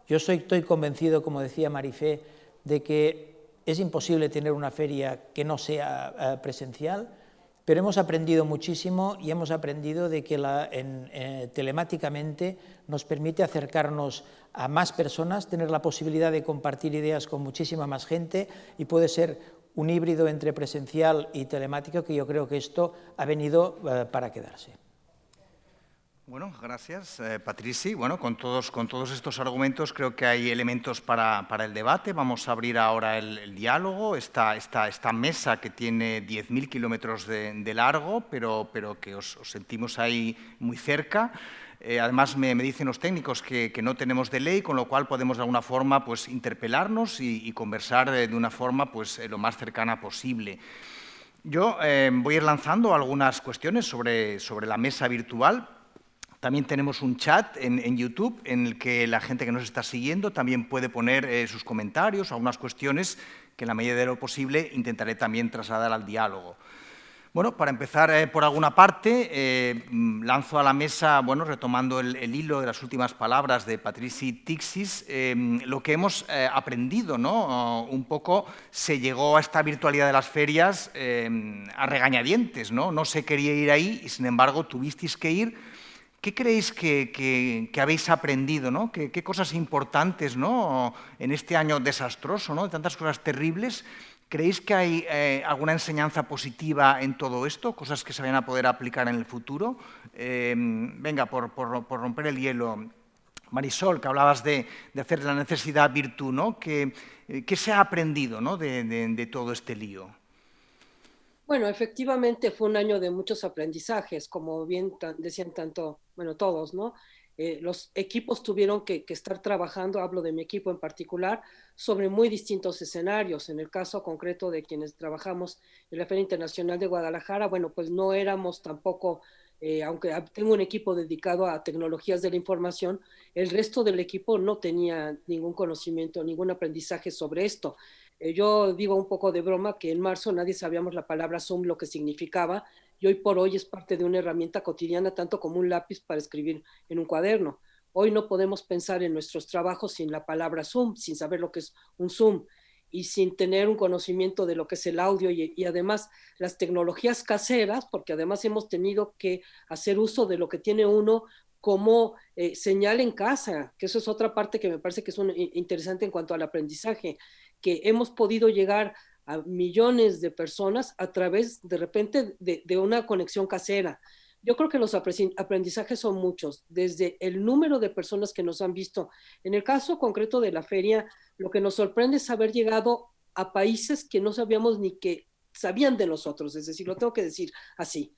Yo estoy convencido, como decía Marifé, de que es imposible tener una feria que no sea presencial, pero hemos aprendido muchísimo y hemos aprendido de que telemáticamente nos permite acercarnos a más personas, tener la posibilidad de compartir ideas con muchísima más gente y puede ser un híbrido entre presencial y telemático que yo creo que esto ha venido para quedarse. Bueno, gracias, Patrici. Bueno, con todos estos argumentos creo que hay elementos para el debate. Vamos a abrir ahora el diálogo, esta mesa que tiene 10.000 kilómetros de largo, pero que os sentimos ahí muy cerca. Además, me dicen los técnicos que no tenemos delay, con lo cual podemos de alguna forma pues, interpelarnos y conversar de una forma pues, lo más cercana posible. Yo voy a ir lanzando algunas cuestiones sobre la mesa virtual. También tenemos un chat en YouTube en el que la gente que nos está siguiendo también puede poner sus comentarios, algunas cuestiones que en la medida de lo posible intentaré también trasladar al diálogo. Bueno, para empezar por alguna parte, lanzo a la mesa, bueno, retomando el hilo de las últimas palabras de Patrici Tixis, lo que hemos aprendido, ¿no? Un poco se llegó a esta virtualidad de las ferias a regañadientes, ¿no? No se quería ir ahí y, sin embargo, tuvisteis que ir. ¿Qué creéis que habéis aprendido, ¿no? ¿Qué cosas importantes, ¿no? En este año desastroso, ¿no? De tantas cosas terribles, ¿Creéis que hay alguna enseñanza positiva en todo esto? ¿Cosas que se vayan a poder aplicar en el futuro? Venga, por romper el hielo. Marisol, que hablabas de hacer de la necesidad virtud, ¿no? ¿Qué se ha aprendido, ¿no? de todo este lío? Bueno, efectivamente fue un año de muchos aprendizajes, como bien decían tanto, bueno, todos, ¿no? Los equipos tuvieron que estar trabajando, hablo de mi equipo en particular, sobre muy distintos escenarios. En el caso concreto de quienes trabajamos en la Feria Internacional de Guadalajara, bueno, pues no éramos tampoco, aunque tengo un equipo dedicado a tecnologías de la información, el resto del equipo no tenía ningún conocimiento, ningún aprendizaje sobre esto. Yo digo un poco de broma que en marzo nadie sabíamos la palabra Zoom, lo que significaba, y hoy por hoy es parte de una herramienta cotidiana, tanto como un lápiz para escribir en un cuaderno. Hoy no podemos pensar en nuestros trabajos sin la palabra Zoom, sin saber lo que es un Zoom y sin tener un conocimiento de lo que es el audio y además las tecnologías caseras, porque además hemos tenido que hacer uso de lo que tiene uno como señal en casa, que eso es otra parte que me parece que es interesante en cuanto al aprendizaje, que hemos podido llegar a millones de personas a través de repente de una conexión casera. Yo creo que los aprendizajes son muchos, desde el número de personas que nos han visto. En el caso concreto de la feria, lo que nos sorprende es haber llegado a países que no sabíamos ni que sabían de nosotros, es decir, lo tengo que decir así.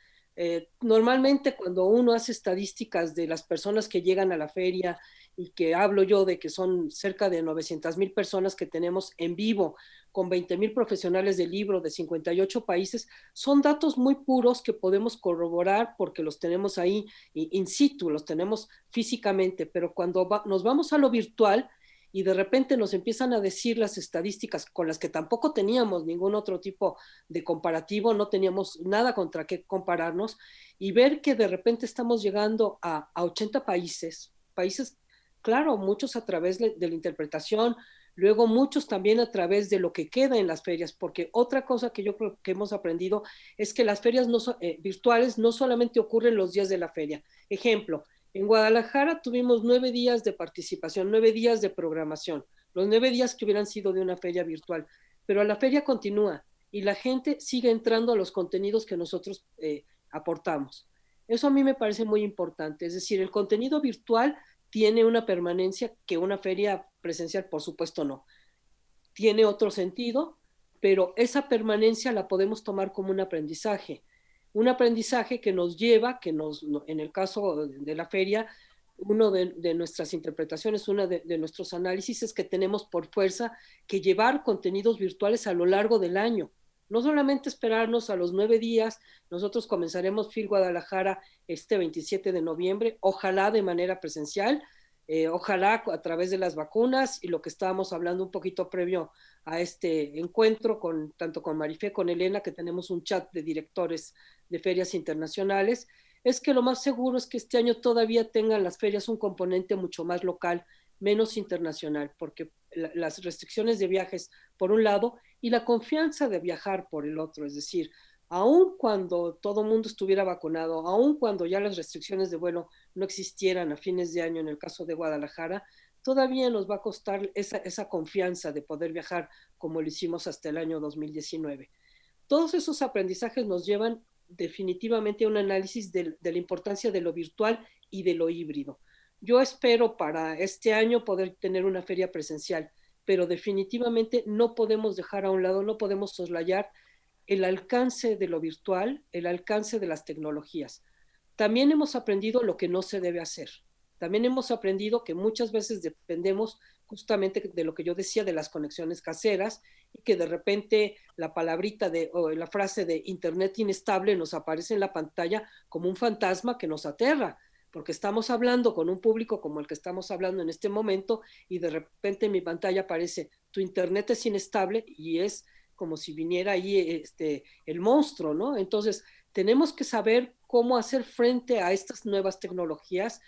Normalmente cuando uno hace estadísticas de las personas que llegan a la feria y que hablo yo de que son cerca de 900,000 personas que tenemos en vivo, con 20,000 profesionales del libro de 58 países, son datos muy puros que podemos corroborar porque los tenemos ahí in situ, los tenemos físicamente, pero cuando nos vamos a lo virtual, y de repente nos empiezan a decir las estadísticas con las que tampoco teníamos ningún otro tipo de comparativo, no teníamos nada contra qué compararnos, y ver que de repente estamos llegando a 80 países, claro, muchos a través de la interpretación, luego muchos también a través de lo que queda en las ferias, porque otra cosa que yo creo que hemos aprendido es que las ferias virtuales no solamente ocurren los días de la feria. Ejemplo, en Guadalajara tuvimos 9 días de participación, 9 días de programación, los 9 días que hubieran sido de una feria virtual, pero la feria continúa y la gente sigue entrando a los contenidos que nosotros aportamos. Eso a mí me parece muy importante, es decir, el contenido virtual tiene una permanencia que una feria presencial, por supuesto, no. Tiene otro sentido, pero esa permanencia la podemos tomar como un aprendizaje que nos lleva, en el caso de la feria, uno de nuestras interpretaciones, uno de nuestros análisis es que tenemos por fuerza que llevar contenidos virtuales a lo largo del año. No solamente esperarnos a los 9 días, nosotros comenzaremos FIL Guadalajara este 27 de noviembre, ojalá de manera presencial, ojalá a través de las vacunas y lo que estábamos hablando un poquito previo a este encuentro, tanto con Marifé, con Elena, que tenemos un chat de directores de ferias internacionales, es que lo más seguro es que este año todavía tengan las ferias un componente mucho más local, menos internacional, porque las restricciones de viajes por un lado y la confianza de viajar por el otro, es decir, aun cuando todo el mundo estuviera vacunado, aun cuando ya las restricciones de vuelo no existieran a fines de año en el caso de Guadalajara, todavía nos va a costar esa confianza de poder viajar como lo hicimos hasta el año 2019. Todos esos aprendizajes nos llevan definitivamente a un análisis de la importancia de lo virtual y de lo híbrido. Yo espero para este año poder tener una feria presencial, pero definitivamente no podemos dejar a un lado, no podemos soslayar el alcance de lo virtual, el alcance de las tecnologías. También hemos aprendido lo que no se debe hacer. También hemos aprendido que muchas veces dependemos justamente de lo que yo decía de las conexiones caseras y que de repente la palabrita o la frase de internet inestable nos aparece en la pantalla como un fantasma que nos aterra, porque estamos hablando con un público como el que estamos hablando en este momento y de repente en mi pantalla aparece tu internet es inestable y es como si viniera ahí el monstruo, ¿no? Entonces tenemos que saber cómo hacer frente a estas nuevas tecnologías.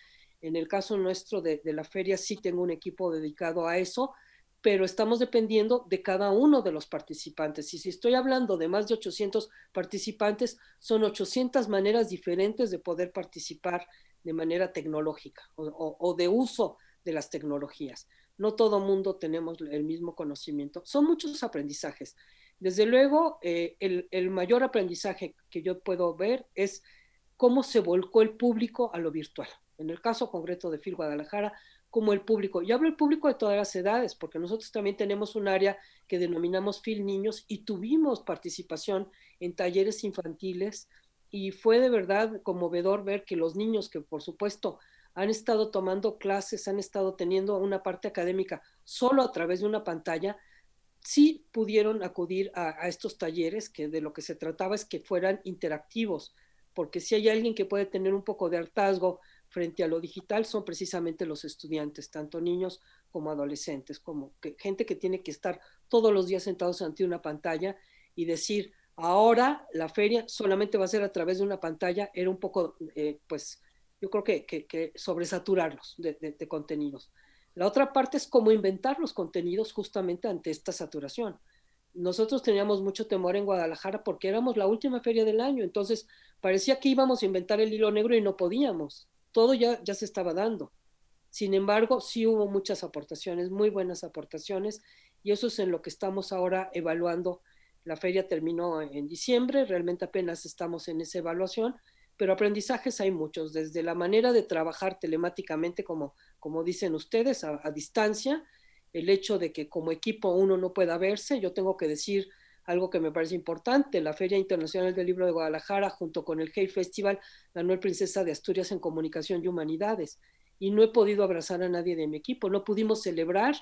En el caso nuestro de la feria sí tengo un equipo dedicado a eso, pero estamos dependiendo de cada uno de los participantes. Y si estoy hablando de más de 800 participantes, son 800 maneras diferentes de poder participar de manera tecnológica o de uso de las tecnologías. No todo mundo tenemos el mismo conocimiento. Son muchos aprendizajes. Desde luego, el mayor aprendizaje que yo puedo ver es cómo se volcó el público a lo virtual. En el caso concreto de FIL Guadalajara, como el público, y hablo el público de todas las edades, porque nosotros también tenemos un área que denominamos FIL Niños y tuvimos participación en talleres infantiles y fue de verdad conmovedor ver que los niños que por supuesto han estado tomando clases, han estado teniendo una parte académica solo a través de una pantalla, sí pudieron acudir a estos talleres, que de lo que se trataba es que fueran interactivos, porque si hay alguien que puede tener un poco de hartazgo frente a lo digital, son precisamente los estudiantes, tanto niños como adolescentes, como gente que tiene que estar todos los días sentados ante una pantalla y decir, ahora la feria solamente va a ser a través de una pantalla, era un poco, pues, yo creo que sobresaturarlos de contenidos. La otra parte es cómo inventar los contenidos justamente ante esta saturación. Nosotros teníamos mucho temor en Guadalajara porque éramos la última feria del año, entonces parecía que íbamos a inventar el hilo negro y no podíamos. Todo ya se estaba dando. Sin embargo, sí hubo muchas aportaciones, muy buenas aportaciones, y eso es en lo que estamos ahora evaluando. La feria terminó en diciembre, realmente apenas estamos en esa evaluación, pero aprendizajes hay muchos, desde la manera de trabajar telemáticamente, como dicen ustedes, a distancia, el hecho de que como equipo uno no pueda verse. Yo tengo que decir algo que me parece importante: la Feria Internacional del Libro de Guadalajara, junto con el Hey Festival, ganó el Princesa de Asturias en Comunicación y Humanidades, y no he podido abrazar a nadie de mi equipo, no pudimos celebrar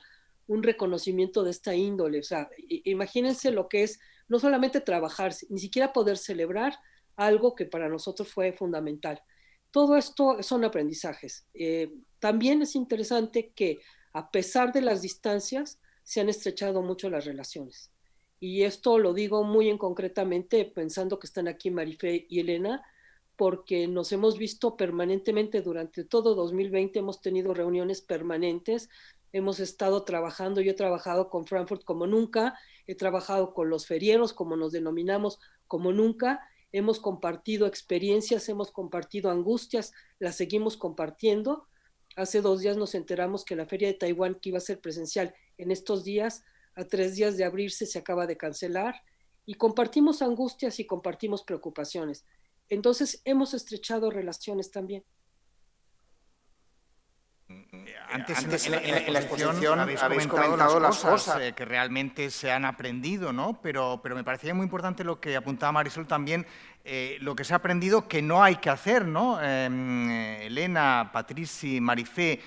un reconocimiento de esta índole. O sea, imagínense lo que es no solamente trabajar, ni siquiera poder celebrar algo que para nosotros fue fundamental. Todo esto son aprendizajes. También es interesante que a pesar de las distancias, se han estrechado mucho las relaciones. Y esto lo digo muy en concretamente, pensando que están aquí Marifé y Elena, porque nos hemos visto permanentemente durante todo 2020, hemos tenido reuniones permanentes, hemos estado trabajando, yo he trabajado con Frankfurt como nunca, he trabajado con los ferieros, como nos denominamos, como nunca, hemos compartido experiencias, hemos compartido angustias, las seguimos compartiendo. Hace 2 días nos enteramos que la Feria de Taiwán, que iba a ser presencial en estos días, a 3 días de abrirse se acaba de cancelar, y compartimos angustias y compartimos preocupaciones. Entonces hemos estrechado relaciones también. Antes en la exposición habéis comentado las cosas que realmente se han aprendido, ¿no? Pero me parecía muy importante lo que apuntaba Marisol también, lo que se ha aprendido que no hay que hacer, ¿no? Elena, Patrici, Marifé,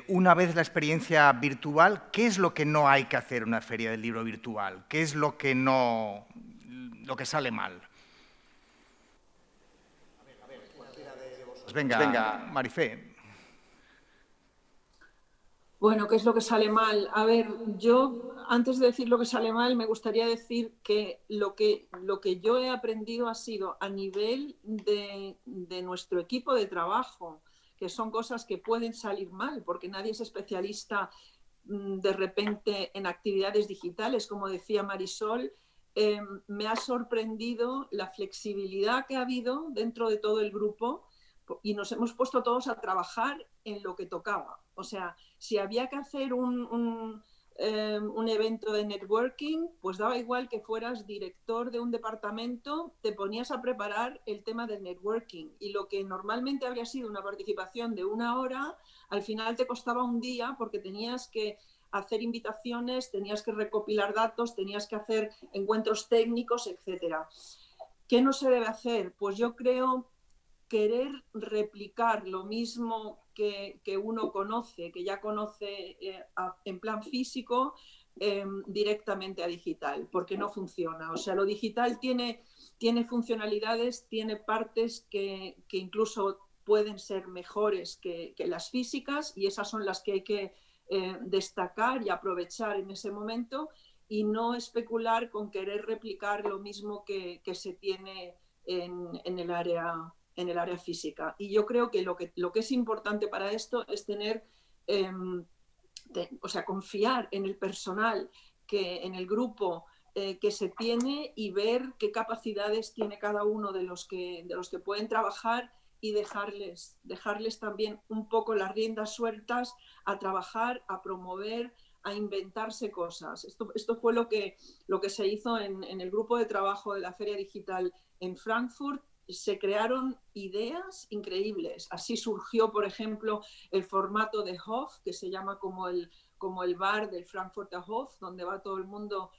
una vez la experiencia virtual, ¿qué es lo que no hay que hacer en una feria del libro virtual? ¿Qué es lo que sale mal? Pues venga, Marifé. Bueno, ¿qué es lo que sale mal? A ver, yo antes de decir lo que sale mal, me gustaría decir que lo que yo he aprendido ha sido a nivel de nuestro equipo de trabajo, que son cosas que pueden salir mal, porque nadie es especialista de repente en actividades digitales, como decía Marisol. Me ha sorprendido la flexibilidad que ha habido dentro de todo el grupo y nos hemos puesto todos a trabajar en lo que tocaba. O sea, si había que hacer un evento de networking, pues daba igual que fueras director de un departamento, te ponías a preparar el tema del networking, y lo que normalmente habría sido una participación de 1 hora, al final te costaba un día, porque tenías que hacer invitaciones, tenías que recopilar datos, tenías que hacer encuentros técnicos, etcétera. ¿Qué no se debe hacer? Pues yo creo querer replicar lo mismo que uno conoce, que ya conoce en plan físico, directamente a digital, porque no funciona. O sea, lo digital tiene funcionalidades, tiene partes que incluso pueden ser mejores que las físicas, y esas son las que hay que destacar y aprovechar en ese momento, y no especular con querer replicar lo mismo que se tiene en el área física. Y yo creo que lo que es importante para esto es tener, confiar en el personal, en el grupo que se tiene, y ver qué capacidades tiene cada uno de los que pueden trabajar, y dejarles también un poco las riendas sueltas a trabajar, a promover, a inventarse cosas. Esto fue lo que se hizo en el grupo de trabajo de la Feria Digital en Frankfurt. Se crearon ideas increíbles. Así surgió, por ejemplo, el formato de Hof, que se llama como el bar del Frankfurter Hof, donde va todo el mundo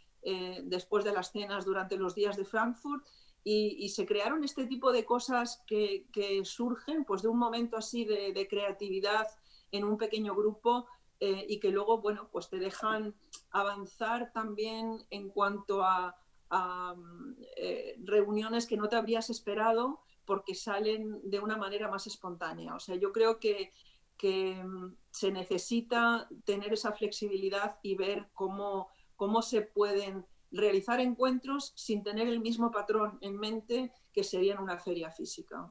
después de las cenas durante los días de Frankfurt. Y se crearon este tipo de cosas que surgen pues, de un momento así de creatividad en un pequeño grupo y que luego, bueno, pues te dejan avanzar también en cuanto a reuniones que no te habrías esperado porque salen de una manera más espontánea. O sea, yo creo que se necesita tener esa flexibilidad y ver cómo se pueden realizar encuentros sin tener el mismo patrón en mente que sería en una feria física.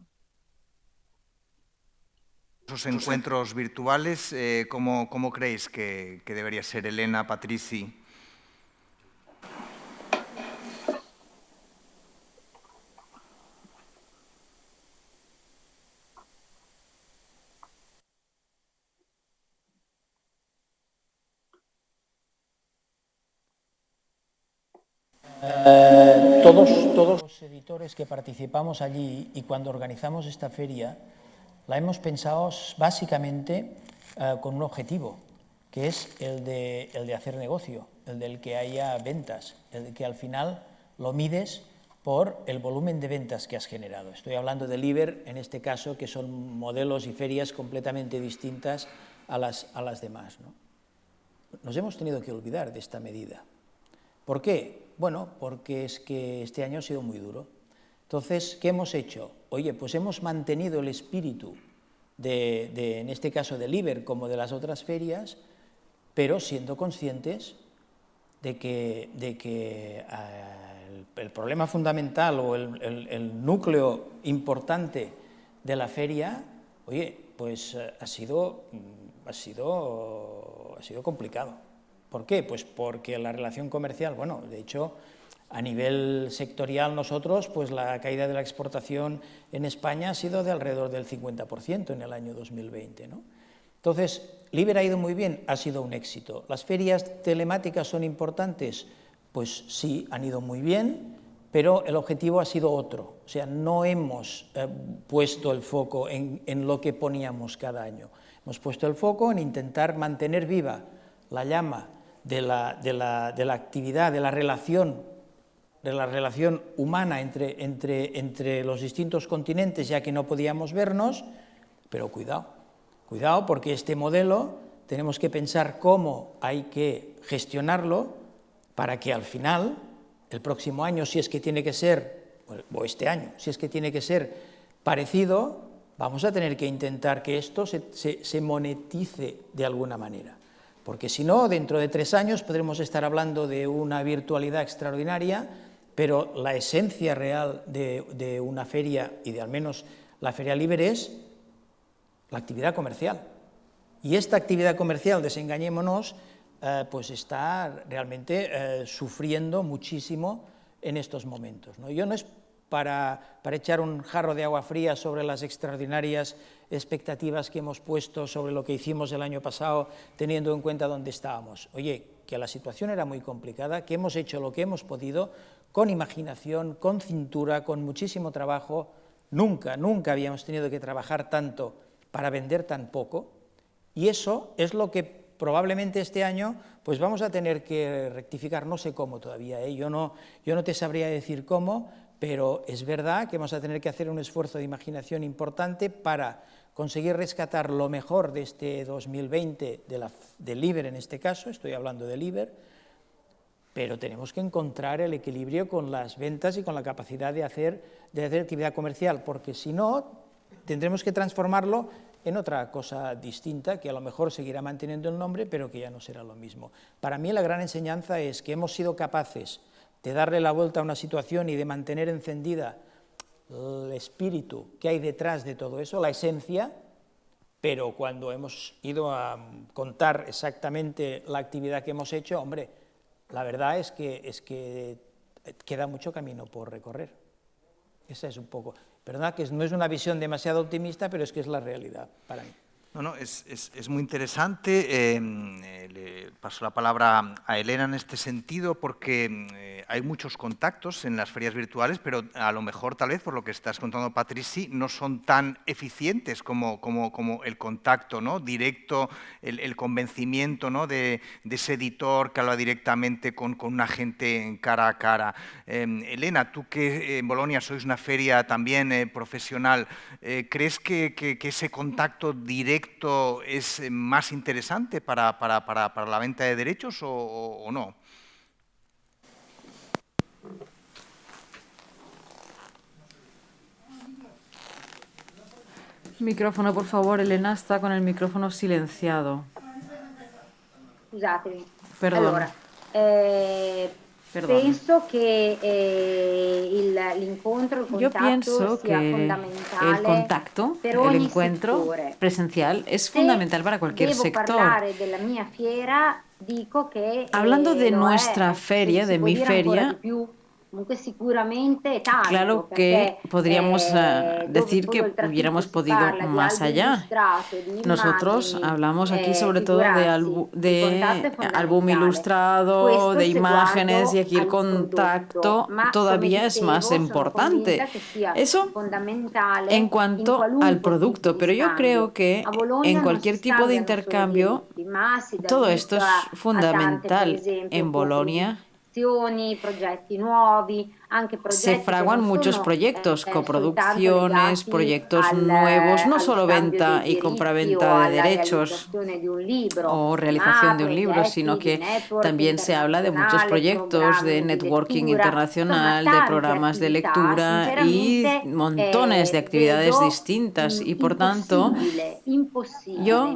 Esos encuentros virtuales, ¿cómo creéis que debería ser, Elena, Patrici? Todos los editores que participamos allí y cuando organizamos esta feria, la hemos pensado básicamente con un objetivo, que es el de hacer negocio, el del que haya ventas, el de que al final lo mides por el volumen de ventas que has generado. Estoy hablando de Liber, en este caso, que son modelos y ferias completamente distintas a las demás, ¿no? Nos hemos tenido que olvidar de esta medida. ¿Por qué? Bueno, porque es que este año ha sido muy duro. Entonces, ¿qué hemos hecho? Oye, pues hemos mantenido el espíritu en este caso de Liber como de las otras ferias, pero siendo conscientes de que el problema fundamental o el núcleo importante de la feria, oye, pues ha sido complicado. ¿Por qué? Pues porque la relación comercial, bueno, de hecho, a nivel sectorial nosotros, pues la caída de la exportación en España ha sido de alrededor del 50% en el año 2020, ¿no? Entonces, Liber ha ido muy bien, ha sido un éxito. ¿Las ferias telemáticas son importantes? Pues sí, han ido muy bien, pero el objetivo ha sido otro. O sea, no hemos puesto el foco en lo que poníamos cada año. Hemos puesto el foco en intentar mantener viva la llama de la actividad, de la relación humana entre los distintos continentes, ya que no podíamos vernos, pero cuidado, porque este modelo tenemos que pensar cómo hay que gestionarlo para que al final, el próximo año, si es que tiene que ser, o este año, si es que tiene que ser parecido, vamos a tener que intentar que esto se monetice de alguna manera. Porque si no, dentro de 3 años podremos estar hablando de una virtualidad extraordinaria, pero la esencia real de una feria, y de al menos la Feria Liber, es la actividad comercial. Y esta actividad comercial, desengañémonos, pues está realmente sufriendo muchísimo en estos momentos, ¿no? Yo no es para echar un jarro de agua fría sobre las extraordinarias expectativas que hemos puesto sobre lo que hicimos el año pasado, teniendo en cuenta dónde estábamos. Oye, que la situación era muy complicada, que hemos hecho lo que hemos podido, con imaginación, con cintura, con muchísimo trabajo. Nunca habíamos tenido que trabajar tanto para vender tan poco, y eso es lo que probablemente este año pues vamos a tener que rectificar, no sé cómo todavía, yo no te sabría decir cómo, pero es verdad que vamos a tener que hacer un esfuerzo de imaginación importante para conseguir rescatar lo mejor de este 2020, de Liber en este caso, estoy hablando de Liber, pero tenemos que encontrar el equilibrio con las ventas y con la capacidad de hacer actividad comercial, porque si no, tendremos que transformarlo en otra cosa distinta, que a lo mejor seguirá manteniendo el nombre, pero que ya no será lo mismo. Para mí la gran enseñanza es que hemos sido capaces de darle la vuelta a una situación y de mantener encendida el espíritu que hay detrás de todo eso, la esencia, pero cuando hemos ido a contar exactamente la actividad que hemos hecho, hombre, la verdad es que queda mucho camino por recorrer. Esa es un poco, perdona que no es una visión demasiado optimista, pero es que es la realidad para mí. No, es muy interesante. Le paso la palabra a Elena en este sentido porque hay muchos contactos en las ferias virtuales, pero a lo mejor, tal vez, por lo que estás contando, Patrici, no son tan eficientes como el contacto, ¿no?, directo, el convencimiento, ¿no?, de ese editor que habla directamente con una gente cara a cara. Elena, tú que en Bolonia sois una feria también profesional, ¿crees que ese contacto directo es más interesante para la venta de derechos o no? Micrófono, por favor. Elena está con el micrófono silenciado. Scusatemi. Perdón. Allora, penso che l'incontro, il Yo contatto pienso sia que fondamentale el contacto, per el ogni encuentro settore. presencial es fundamental para cualquier Devo sector. parlare della mia fiera, dico che Hablando de lo nuestra è, feria, si de può mi dire ancora feria, di più. Comunque sicuramente tanto, claro que perché podríamos decir dove que oltre a tutto hubiéramos si podido parla di más albo allá. illustrato, di Nosotros immagini, hablamos aquí sobre todo de, il contatto è álbum fondamentale. ilustrado, Questo de se imágenes, guardo y aquí el al contacto prodotto, ma todavía come es más dicevo, sono importante. convinta che sia Eso fondamentale en in cuanto qualunque al tipo producto, di pero yo creo scambio. que A Bologna en non cualquier si tipo de scambiano solo intercambio, diritti, ma si dà todo esto es vita a tante, per fundamental. esempio, En Bolonia progetti nuovi, anche se progetti che fraguan non muchos sono proyectos, soltanto coproducciones, legati proyectos nuevos, no allo solo scambio venta dei y diritti o compraventa de alla derechos realizzazione di un libro, o ma realización de un libro, sino progetti di que network también se habla de muchos internazionale, proyectos de programmi di networking lettura, internacional, insomma de tante programas de attività. lectura y Sinceramente montones de actividades vedo distintas y por tanto impossibile yo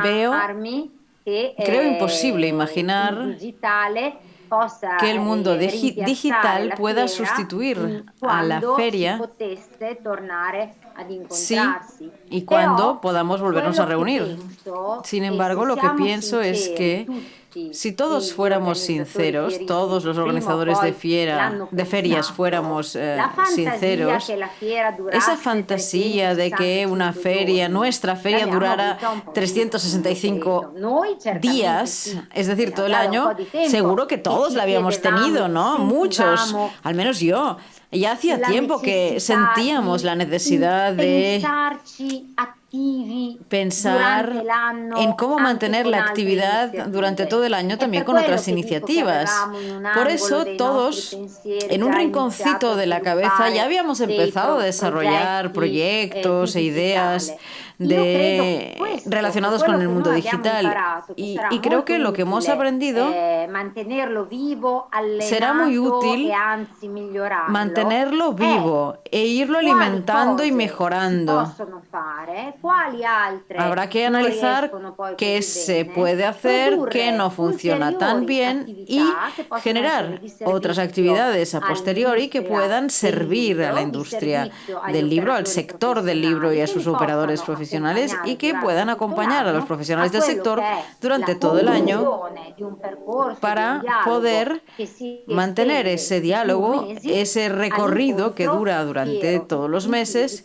veo, immaginarmi che creo imposible il imaginar digitale possa que el mundo rimpiazzare digital la pueda fiera sustituir a la quando si feria potesse tornare ad sí incontrarsi. y cuando Però podamos volvernos a quello che reunir. penso, Sin e embargo, se lo que siamo pienso es sinceri que tutti si todos gli fuéramos organizzatori sinceros, fieristi, todos los prima o organizadores de poi l'hanno ferias pensato, fuéramos la fantasia sinceros, che la fiera esa durasse fantasía de que una 365 feria, giorni, nuestra feria l'abbiamo durara avuta un po' tutti, 365 credo. Noi certamente días, sì. es decir, In todo el realtà da un año, po' di tempo seguro que che todos ci la habíamos tenido, chiedevamo, ¿no? Muchos, sentivamo al menos yo. Ya hacía la tiempo que necessità sentíamos di la necesidad de pensarci attivi pensar durante l'anno en cómo anche mantener con la altre actividad durante todo el año iniziative. È también per con quello otras che dico che iniciativas. avevamo in un Por angolo eso dei nostri todos pensieri en un già rinconcito iniziato a de la cabeza ya sviluppare habíamos dei empezado a desarrollar proyectos più e ideas digitale. Io credo questo, relacionados quello con el che mundo noi abbiamo digital imparato, che sarà y creo molto que lo que hemos utile, aprendido mantenerlo vivo, será muy allenato útil e anzi migliorarlo, mantenerlo è vivo e irlo quali alimentando y cose si mejorando. possono fare, quali altre Habrá que non analizar riescono poi qué così se bene, puede hacer, qué produrre no funciona tan ulteriori bien y attività che possono essere generar di otras servizio actividades a posteriori que all'industria puedan del servir a la libro, di industria servizio agli del libro, al operatori sector del libro y professionali, a che sus li operadores possano profesionales y accompagnare que durante puedan tutto acompañar a los l'anno profesionales a del quello sector che è durante la todo el año conclusione di un percorso, di un para dialogo poder che si mantener estende ese su più diálogo, mesi ese recorrido que all'incontro dura durante fiero todos los meses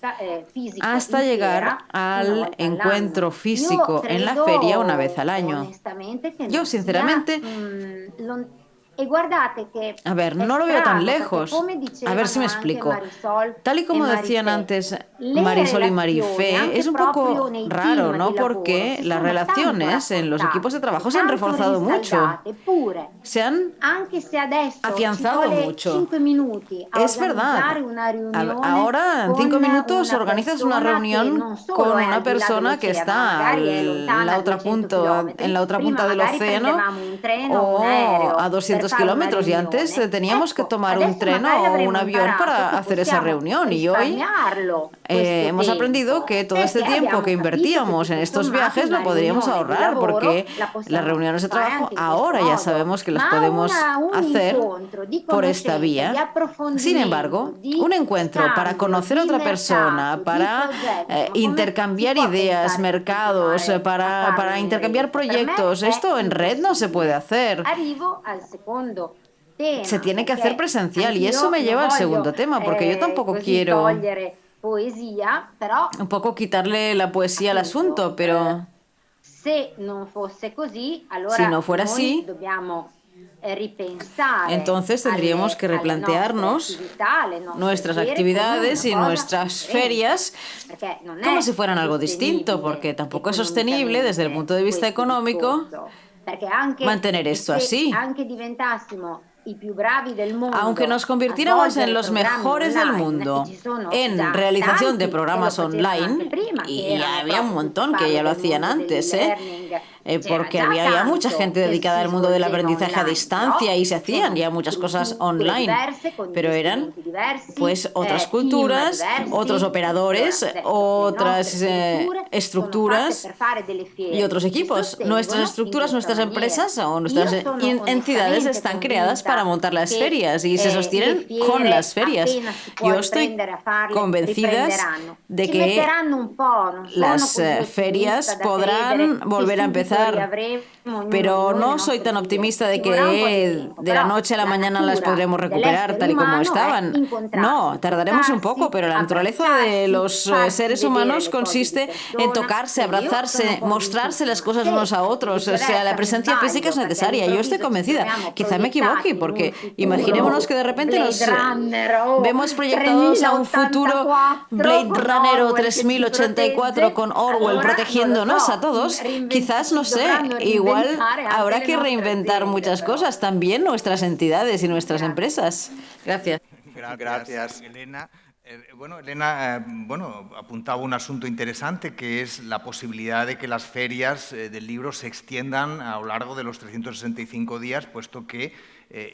fisico hasta in llegar fiera una al volta encuentro all'anno. Io físico en la feria una vez credo al año. onestamente che Yo, non sinceramente, sia e guardate che a ver, è no lo veo tan strano perché lejos. come A ver si dicevano me anche explico. Marisol Tal y e como decían Marifè, antes le Marisol y relazioni Marifé, anche es un proprio poco nei raro, team ¿no? di lavoro Porque si las sono tanto relaciones en los equipos de trabajo se han tanto reforzado mucho, rinsaldate, eppure se han anche se adesso ci afianzado vuole mucho. 5 minuti a Es organizzare verdad. una riunione Ahora, en 5 con minutos, una organizas una persona che reunión non solo con è una al di là persona que dell'oceano, ma está magari è lontana a 200 chilometri. en la otra Prima punta del magari océano prendevamo un treno o un o aereo a per 200 fare una kilómetros y antes riunione. teníamos que Ecco, tomar un adesso tren magari o un avremo avión imparato para che hacer esa possiamo reunión y hoy risparmiarlo questo hemos aprendido tempo, que todo este perché tiempo abbiamo que capito che invertíamos en tutto estos sommato viajes una lo podríamos riunione di ahorrar lavoro porque la las possiamo reuniones de fare trabajo anche in questo ahora ya modo, sabemos que las ma podemos un hacer incontro di por esta conoscenza, di vía. approfondimento, Sin embargo, di un encuentro para scambio, conocer a di otra mercato, persona, di para progetto, ma come si intercambiar può ideas, pensare di mercados, continuare a farlo para in intercambiar rete? Per me proyectos, è esto en red no se puede impossibile. hacer. Arrivo al secondo Se tema, tiene que hacer perché presencial y eso anch'io me non lleva al voglio segundo tema, porque yo tampoco così quiero togliere poesia, però Un poco quitarle la poesía al asunto, pero se non fosse così, allora si no fuera noi así, dobbiamo ripensare entonces tendríamos que alle replantearnos nostre attività, alle nostre nuestras fiere come actividades una y cosa nuestras differente, ferias perché non como è si fueran algo distinto, sostenibile porque tampoco es sostenible desde el punto de vista questo económico discorso, perché anche mantener esto se así. anche diventassimo i più bravi del mondo Aunque nos a convirtiéramos en svolgere los programmi mejores del online, mundo e ci sono en già realización de tanti programas che lo facevano anche online, prima, che y erano había un proprio, montón que parlo ya lo del hacían mondo antes, dell'e-learning, c'era porque già había ya mucha tanto gente che dedicada si al mundo del svolgeva aprendizaje a online, distancia però y se hacían sono ya muchas cosas strutture online, diverse, con pero degli eran strumenti diversi, pues otras team culturas, diversi. otros Allora, operadores, adesso, le otras nostre strutture sono fatte estructuras per fare delle fiere y otros che si equipos. sostengono Nuestras in estructuras, questa nuestras maniera. empresas o Io nuestras sono entidades onestamente están creadas para convinta montar las che ferias y se le sostienen fiere, con las ferias. appena si può Yo estoy riprendere a farle, convencidas riprenderanno. de Ci que metteranno un po', non sono las così ottimista ferias da podrán credere che volver a subito empezar, riavremo ognuno pero di noi le no soy nostre tan fiere. optimista de Ci vorrà un po' di que tempo, de la però noche a la mañana las natura podremos recuperar dell'essere tal y como umano è estaban. incontrarsi, No, tardaremos un poco, pero la naturaleza de los farsi seres vedere humanos le cose di consiste en persona. tocarse, Quindi io sono abrazarse, mostrarse las cosas convintissima unos a che otros. O sea, viceversa la mi presencia física es sbaglio, perché necesaria. Yo estoy all'improvviso ci convencida. troviamo Quizá me proiettati equivoque, in un porque futuro imaginémonos que de repente nos Blade Runner o vemos proyectados a un futuro 3084 Blade con Runner o Orwell che ci 3084 protegge, con Orwell allora protegiéndonos non lo a todos. so, Quizás, no sé, dovranno igual reinventare anche habrá le que nostre reinventar aziende, muchas però. cosas, también nuestras entidades y nuestras empresas. Gracias. Gracias, Elena. Bueno, Elena bueno, apuntaba un asunto interesante, que es la posibilidad de que las ferias del libro se extiendan a lo largo de los 365 días, puesto que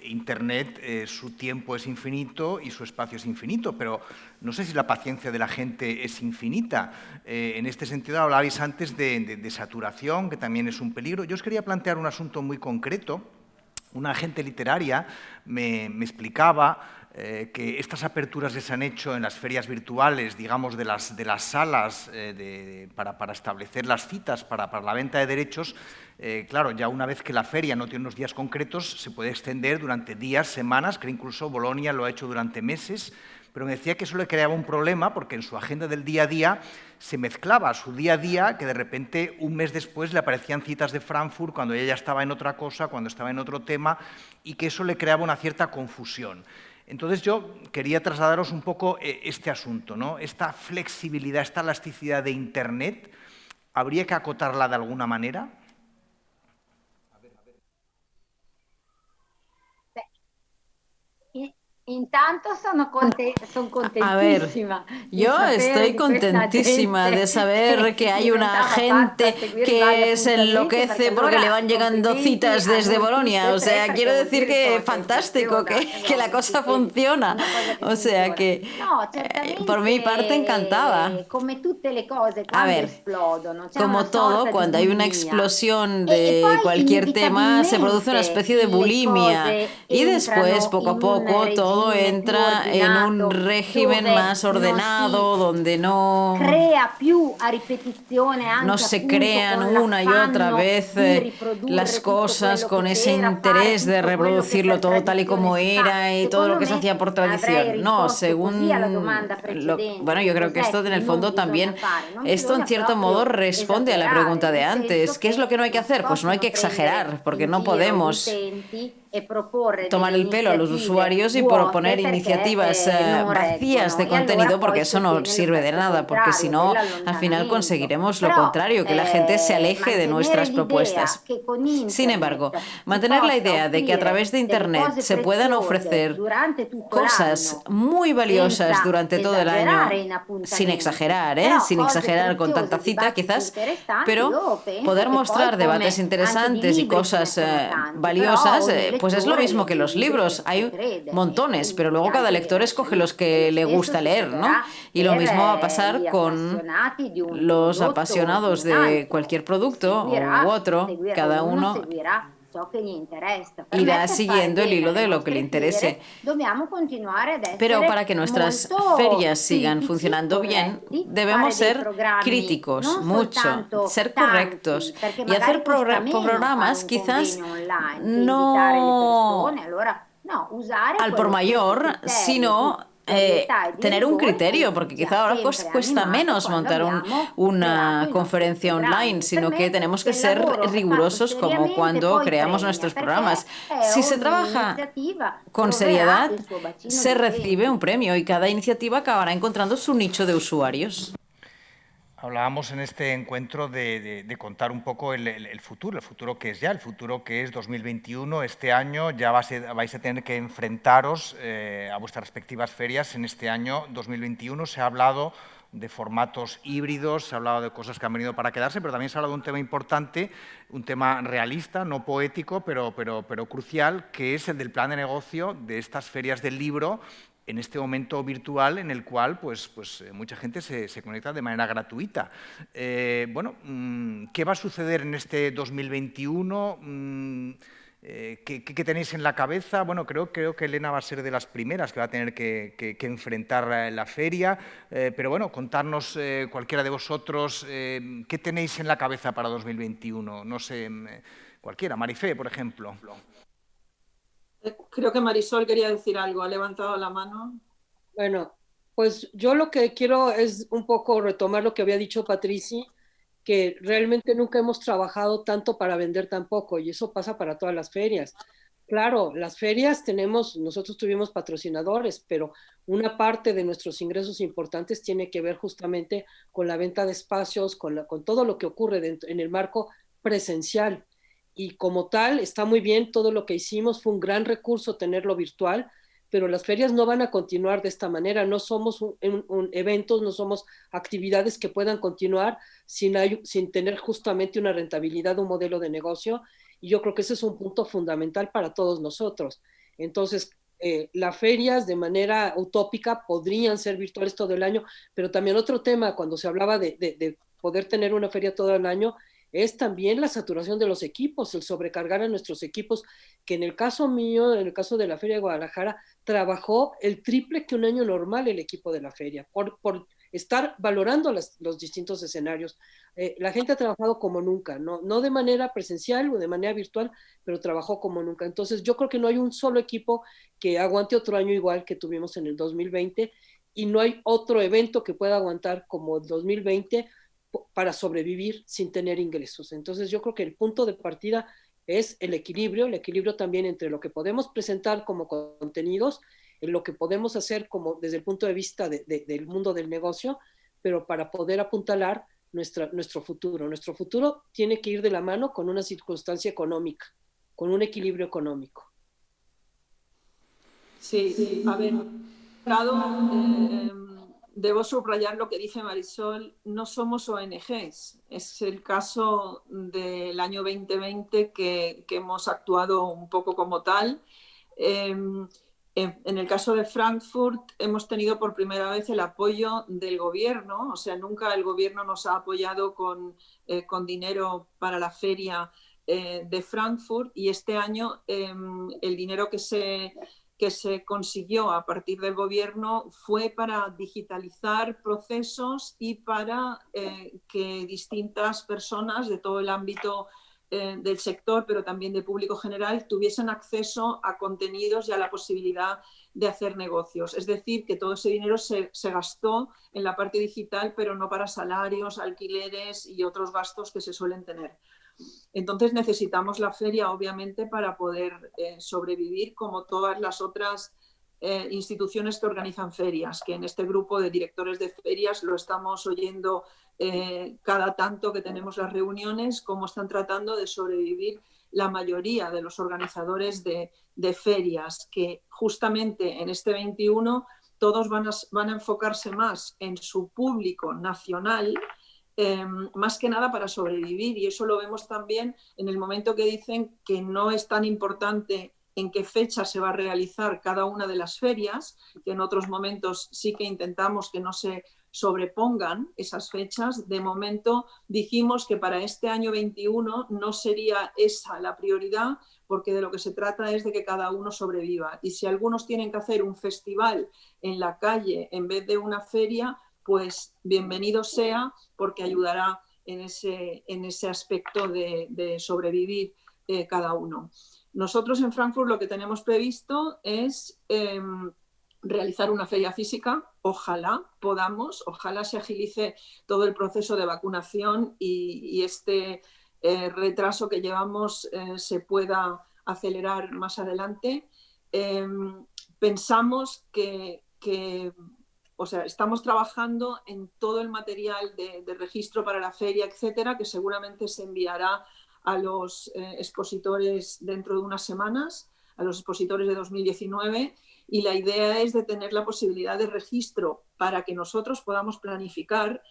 Internet, su tiempo es infinito y su espacio es infinito, pero no sé si la paciencia de la gente es infinita. En este sentido, hablabais antes de saturación, que también es un peligro. Yo os quería plantear un asunto muy concreto. Una agente literaria me explicaba que estas aperturas que se han hecho en las ferias virtuales, digamos, de las salas para establecer las citas para la venta de derechos, claro, ya una vez que la feria no tiene unos días concretos, se puede extender durante días, semanas, que incluso Bolonia lo ha hecho durante meses, pero me decía que eso le creaba un problema porque en su agenda del día a día se mezclaba su día a día, que de repente un mes después le aparecían citas de Frankfurt cuando ella ya estaba en otra cosa, cuando estaba en otro tema, y que eso le creaba una cierta confusión. Entonces yo quería trasladaros un poco este asunto, ¿no? Esta flexibilidad, esta elasticidad de Internet, ¿habría que acotarla de alguna manera? Intanto sono contentissima. A ver, yo estoy contentísima de saber que hay una gente que se enloquece porque le van llegando citas desde Bolonia. O sea, quiero decir que fantástico, que la cosa funciona. O sea, que por mi parte encantada. A ver, como todo, cuando hay una explosión de cualquier tema, se produce una especie de bulimia y después, poco a poco, todo entra en un régimen más ordenado, donde no se crean una y otra vez las cosas con ese interés de reproducirlo todo tal y como era y todo lo que se hacía por tradición. No, según... Bueno, yo creo que esto en el fondo también, esto en cierto modo responde a la pregunta de antes. ¿Qué es lo que no hay que hacer? Pues no hay que exagerar, porque no podemos tomar el pelo a los usuarios y proponer iniciativas vacías de contenido, porque eso no sirve de nada, porque si no, al final conseguiremos lo contrario, que la gente se aleje de nuestras propuestas. Sin embargo, mantener la idea de que a través de Internet se puedan ofrecer cosas muy valiosas durante todo el año, sin exagerar con tanta cita quizás, pero poder mostrar debates interesantes y cosas valiosas, pues es lo mismo que los libros. Hay montones, pero luego cada lector escoge los que le gusta leer, ¿no? Y lo mismo va a pasar con los apasionados de cualquier producto u otro. Cada uno irá siguiendo el hilo de lo que le interese. Pero para que nuestras ferias sigan funcionando bien, debemos ser críticos, mucho, ser correctos y hacer programas quizás no al por mayor, sino tener un criterio, porque quizá ahora cuesta menos montar una conferencia online, sino que tenemos que ser rigurosos como cuando creamos nuestros programas. Si se trabaja con seriedad, se recibe un premio y cada iniciativa acabará encontrando su nicho de usuarios. Hablábamos en este encuentro de contar un poco el futuro que es ya, el futuro que es 2021. Este año ya vais a tener que enfrentaros a vuestras respectivas ferias en este año 2021. Se ha hablado de formatos híbridos, se ha hablado de cosas que han venido para quedarse, pero también se ha hablado de un tema importante, un tema realista, no poético, pero crucial, que es el del plan de negocio de estas ferias del libro, en este momento virtual en el cual pues mucha gente se conecta de manera gratuita. Bueno, ¿qué va a suceder en este 2021? ¿Qué tenéis en la cabeza? Bueno, creo que Elena va a ser de las primeras que va a tener que enfrentar la feria, pero bueno, contarnos cualquiera de vosotros qué tenéis en la cabeza para 2021. No sé, cualquiera, Marifé, por ejemplo. Creo que Marisol quería decir algo, ha levantado la mano. Bueno, pues yo lo que quiero es un poco retomar lo que había dicho Patrici, que realmente nunca hemos trabajado tanto para vender tan poco, y eso pasa para todas las ferias. Claro, las ferias nosotros tuvimos patrocinadores, pero una parte de nuestros ingresos importantes tiene que ver justamente con la venta de espacios, con todo lo que ocurre en el marco presencial. Y como tal, está muy bien todo lo que hicimos, fue un gran recurso tenerlo virtual, pero las ferias no van a continuar de esta manera, no somos eventos, no somos actividades que puedan continuar sin tener justamente una rentabilidad, un modelo de negocio, y yo creo que ese es un punto fundamental para todos nosotros. Entonces, las ferias de manera utópica podrían ser virtuales todo el año, pero también otro tema, cuando se hablaba de poder tener una feria todo el año, es también la saturación de los equipos, el sobrecargar a nuestros equipos, que en el caso mío, en el caso de la Feria de Guadalajara, trabajó el triple que un año normal el equipo de la feria, por estar valorando los distintos escenarios. La gente ha trabajado como nunca, no de manera presencial o de manera virtual, pero trabajó como nunca. Entonces yo creo que no hay un solo equipo que aguante otro año igual que tuvimos en el 2020, y no hay otro evento que pueda aguantar como el 2020 para sobrevivir sin tener ingresos. Entonces yo creo que el punto de partida es el equilibrio también entre lo que podemos presentar como contenidos, en lo que podemos hacer como desde el punto de vista del mundo del negocio, pero para poder apuntalar nuestro futuro. Nuestro futuro tiene que ir de la mano con una circunstancia económica, con un equilibrio económico. Sí, a ver, debo subrayar lo que dice Marisol, no somos ONGs. Es el caso del año 2020 que hemos actuado un poco como tal. En el caso de Frankfurt hemos tenido por primera vez el apoyo del gobierno, o sea, nunca el gobierno nos ha apoyado con dinero para la feria de Frankfurt, y este año el dinero que se consiguió a partir del gobierno fue para digitalizar procesos y para que distintas personas de todo el ámbito del sector, pero también de público general, tuviesen acceso a contenidos y a la posibilidad de hacer negocios. Es decir, que todo ese dinero se gastó en la parte digital, pero no para salarios, alquileres y otros gastos que se suelen tener. Entonces necesitamos la feria, obviamente, para poder sobrevivir, como todas las otras instituciones que organizan ferias, que en este grupo de directores de ferias lo estamos oyendo cada tanto que tenemos las reuniones, cómo están tratando de sobrevivir la mayoría de los organizadores de ferias, que justamente en este 21 todos van a enfocarse más en su público nacional, más que nada para sobrevivir, y eso lo vemos también en el momento que dicen que no es tan importante en qué fecha se va a realizar cada una de las ferias, que en otros momentos sí que intentamos que no se sobrepongan esas fechas. De momento dijimos que para este año 21 no sería esa la prioridad, porque de lo que se trata es de que cada uno sobreviva, y si algunos tienen que hacer un festival en la calle en vez de una feria, pues bienvenido sea, porque ayudará en ese aspecto de sobrevivir cada uno. Nosotros en Frankfurt lo que tenemos previsto es realizar una feria física. Ojalá podamos, ojalá se agilice todo el proceso de vacunación y este retraso que llevamos se pueda acelerar más adelante. Pensamos o sea, estamos trabajando en todo el material de registro para la feria, etcétera, que seguramente se enviará a los expositores dentro de unas semanas, a los expositores de 2019, y la idea es de tener la posibilidad de registro para que nosotros podamos planificar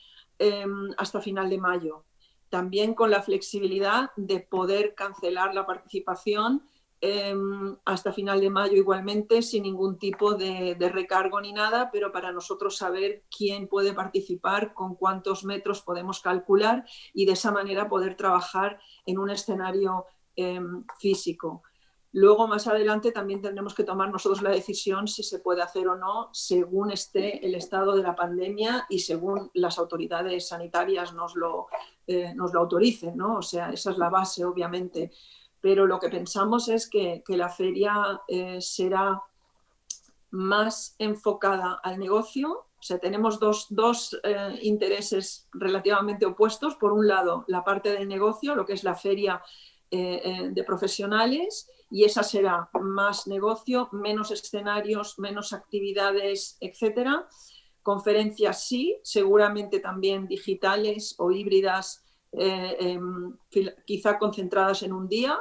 hasta final de mayo. También con la flexibilidad de poder cancelar la participación hasta final de mayo igualmente, sin ningún tipo de recargo ni nada, pero para nosotros saber quién puede participar, con cuántos metros podemos calcular y de esa manera poder trabajar en un escenario físico. Luego, más adelante, también tendremos que tomar nosotros la decisión si se puede hacer o no, según esté el estado de la pandemia y según las autoridades sanitarias nos lo autoricen, ¿no? O sea, esa es la base, obviamente. Pero lo que pensamos es que la feria será más enfocada al negocio. O sea, tenemos dos intereses relativamente opuestos. Por un lado, la parte del negocio, lo que es la feria de profesionales, y esa será más negocio, menos escenarios, menos actividades, etcétera. Conferencias sí, seguramente también digitales o híbridas, quizá concentradas en un día,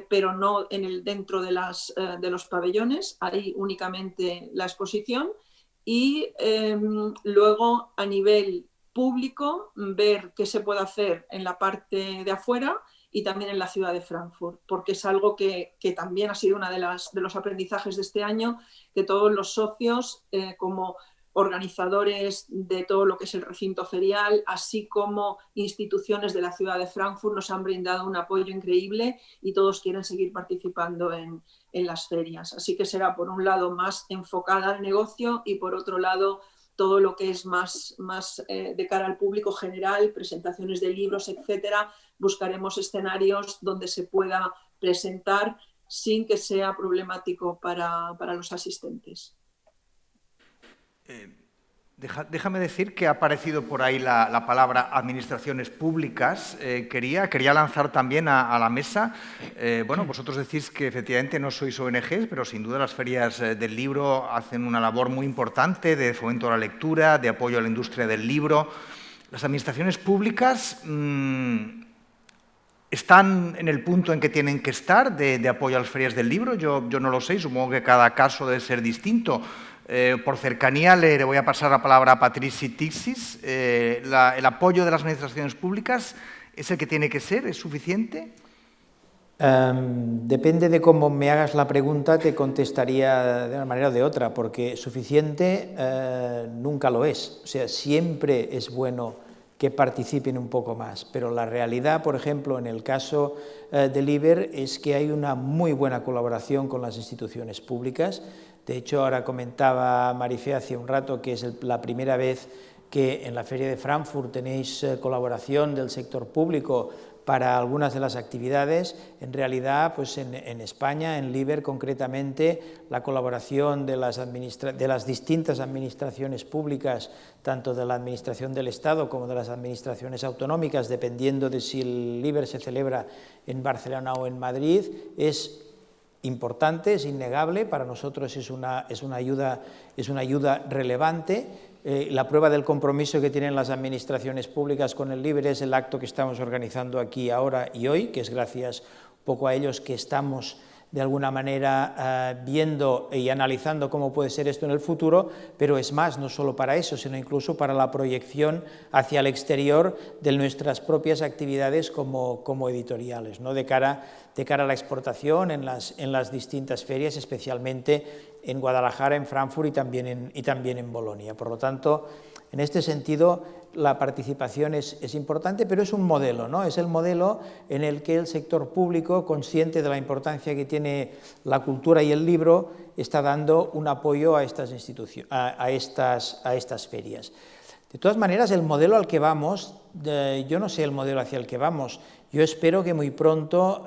pero no dentro de los pabellones, ahí únicamente la exposición. Y luego a nivel público ver qué se puede hacer en la parte de afuera y también en la ciudad de Frankfurt, porque es algo que también ha sido uno de los aprendizajes de este año, que todos los socios, como organizadores de todo lo que es el recinto ferial, así como instituciones de la ciudad de Frankfurt, nos han brindado un apoyo increíble y todos quieren seguir participando en las ferias. Así que será, por un lado, más enfocada al negocio y, por otro lado, todo lo que es más de cara al público general, presentaciones de libros, etcétera. Buscaremos escenarios donde se pueda presentar sin que sea problemático para los asistentes. Déjame decir que ha aparecido por ahí la palabra administraciones públicas. Quería lanzar también a la mesa, bueno, vosotros decís que efectivamente no sois ONGs, pero sin duda las ferias del libro hacen una labor muy importante de fomento a la lectura, de apoyo a la industria del libro. Las administraciones públicas ¿están en el punto en que tienen que estar de apoyo a las ferias del libro? Yo no lo sé, supongo que cada caso debe ser distinto. Por cercanía le voy a pasar la palabra a Patrici Tixis. ¿El apoyo de las administraciones públicas es el que tiene que ser? ¿Es suficiente? Depende de cómo me hagas la pregunta, te contestaría de una manera o de otra, porque suficiente nunca lo es. O sea, siempre es bueno que participen un poco más, pero la realidad, por ejemplo, en el caso del IBER, es que hay una muy buena colaboración con las instituciones públicas. De hecho, ahora comentaba Marifé hace un rato que es la primera vez que en la Feria de Frankfurt tenéis colaboración del sector público para algunas de las actividades. En realidad, pues en España, en LIBER concretamente, la colaboración de las distintas administraciones públicas, tanto de la administración del Estado como de las administraciones autonómicas, dependiendo de si el LIBER se celebra en Barcelona o en Madrid, es importante, es innegable, para nosotros es una ayuda relevante. La prueba del compromiso que tienen las administraciones públicas con el LIBER es el acto que estamos organizando aquí ahora y hoy, que es gracias un poco a ellos que estamos de alguna manera viendo y analizando cómo puede ser esto en el futuro, pero es más, no solo para eso, sino incluso para la proyección hacia el exterior de nuestras propias actividades como editoriales, ¿no? de cara a la exportación en las distintas ferias, especialmente en Guadalajara, en Frankfurt y también en Bolonia. Por lo tanto, en este sentido, la participación es importante, pero es un modelo, ¿no? Es el modelo en el que el sector público, consciente de la importancia que tiene la cultura y el libro, está dando un apoyo a estas ferias. De todas maneras, el modelo al que vamos, yo no sé el modelo hacia el que vamos. Yo espero que muy pronto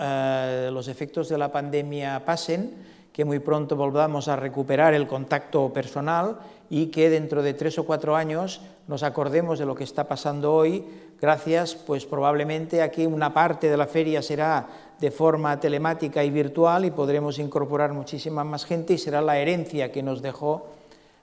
los efectos de la pandemia pasen que muy pronto volvamos a recuperar el contacto personal y que dentro de 3 o 4 años nos acordemos de lo que está pasando hoy, gracias pues probablemente a que una parte de la feria será de forma telemática y virtual y podremos incorporar muchísima más gente y será la herencia que nos dejó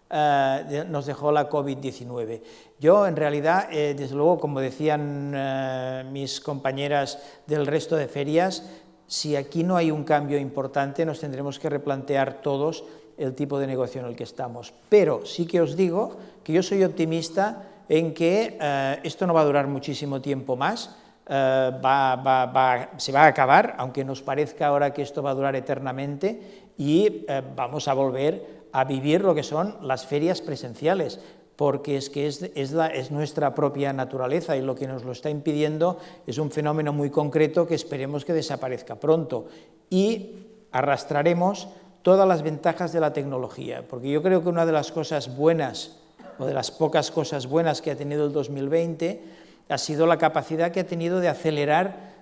la COVID-19. Yo, en realidad, desde luego, como decían mis compañeras del resto de ferias, si aquí no hay un cambio importante, nos tendremos que replantear todos el tipo de negocio en el que estamos. Pero sí que os digo que yo soy optimista en que esto no va a durar muchísimo tiempo más, se va a acabar, aunque nos parezca ahora que esto va a durar eternamente, y vamos a volver a vivir lo que son las ferias presenciales, porque es que es nuestra propia naturaleza y lo que nos lo está impidiendo es un fenómeno muy concreto que esperemos que desaparezca pronto y arrastraremos todas las ventajas de la tecnología, porque yo creo que una de las cosas buenas o de las pocas cosas buenas que ha tenido el 2020 ha sido la capacidad que ha tenido de acelerar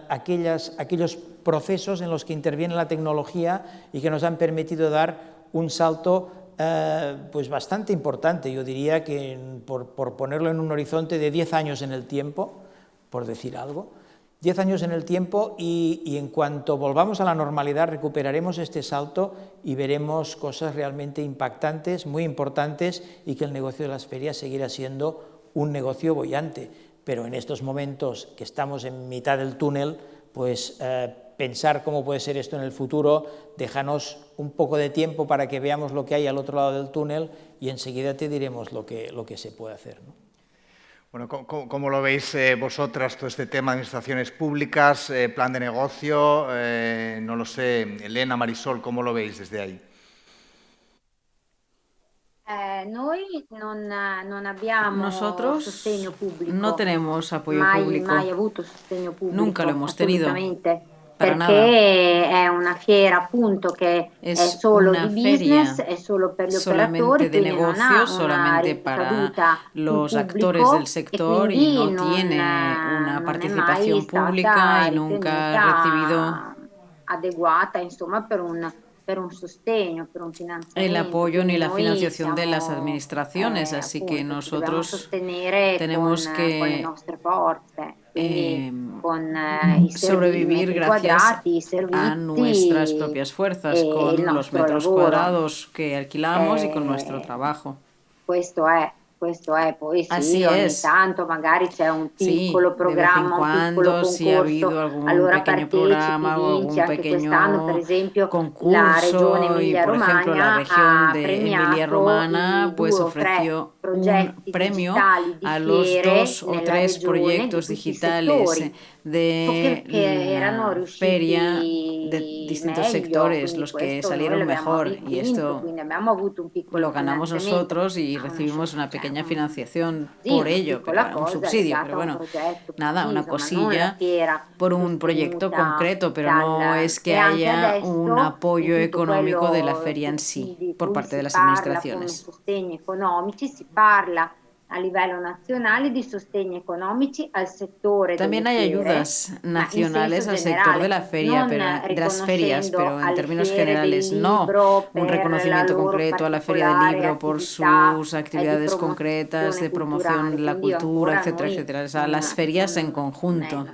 aquellos procesos en los que interviene la tecnología y que nos han permitido dar un salto pues bastante importante. Yo diría que, por ponerlo en un horizonte de 10 años en el tiempo, por decir algo, 10 años en el tiempo y en cuanto volvamos a la normalidad recuperaremos este salto y veremos cosas realmente impactantes, muy importantes, y que el negocio de las ferias seguirá siendo un negocio boyante. Pero en estos momentos que estamos en mitad del túnel, pues pensar cómo puede ser esto en el futuro, déjanos un poco de tiempo para que veamos lo que hay al otro lado del túnel y enseguida te diremos lo que se puede hacer, ¿no? Bueno, ¿cómo lo veis vosotras todo este tema de administraciones públicas, plan de negocio? No lo sé, Elena, Marisol, ¿cómo lo veis desde ahí? Noi non abbiamo Nosotros sostegno pubblico. no tenemos apoyo público. Mai avuto sostegno pubblico. Nunca lo hemos tenido. Para Perché nada. è una fiera appunto che è solo una di business, è solo per gli operatori, solamente de quindi non negocio, ha una solamente para ricaduta los sul actores pubblico, del sector y no tiene una non è participación mai stata pública y nunca ha recibido adeguata, insomma, per un sostegno, per un finanziamento. el apoyo ni la Noi financiación de las siamo, administraciones, así que appunto, ci dobbiamo nosotros sostenere tenemos con le nostre forze, quindi con i sobrevivir metri gracias quadrati, i servizi, a nuestras propias fuerzas, e con il los nostro metros lavoro. cuadrados que alquilamos y con nuestro trabajo. Questo è, poi sì, Así ogni es. tanto magari c'è un Sí, piccolo de vez en programma, un piccolo cuando, si ha habido concorso, algún allora pequeño partecipi, programa o vinci. algún Anche quest'anno, per pequeño esempio, la concurso Regione y, por ejemplo, la Emilia-Romagna región ha de premiato Emilia-Romana i pues 2 o 3 ofreció un progetti premio digitali di a los fiere 2 o nella 3 regione di proyectos tutti i digitales settori, de che erano la feria riusciti de distintos meglio, sectores, quindi los que questo noi salieron l'abbiamo mejor, y vinto, esto quindi abbiamo avuto un piccolo lo ganamos finanziamento, nosotros y una recibimos una pequeña financiación sì, por una ello, piccola pero un cosa subsidio, legata pero a un bueno, progetto nada, una preciso, ma non la cosilla fiera por un proyecto sostenuta concreto, pero no es que e anche haya adesso, un apoyo in tutto económico de la quello feria en sussidi sí di por cui parte de si las parla come administraciones. sostegni economici, si parla a livello nazionale di sostegni economici al settore También delle hay fiere, ayudas ma in nacionales senso al sector generale, de la feria, non pero, de las ferias, riconoscendo pero en alle términos fiere del generales no libro un per la reconocimiento loro concreto a la feria del particolare libro por attività sus di actividades concretas de promoción culturale, de la quindi cultura, ancora etcétera, noi etcétera. O sea, las ferias en conjunto.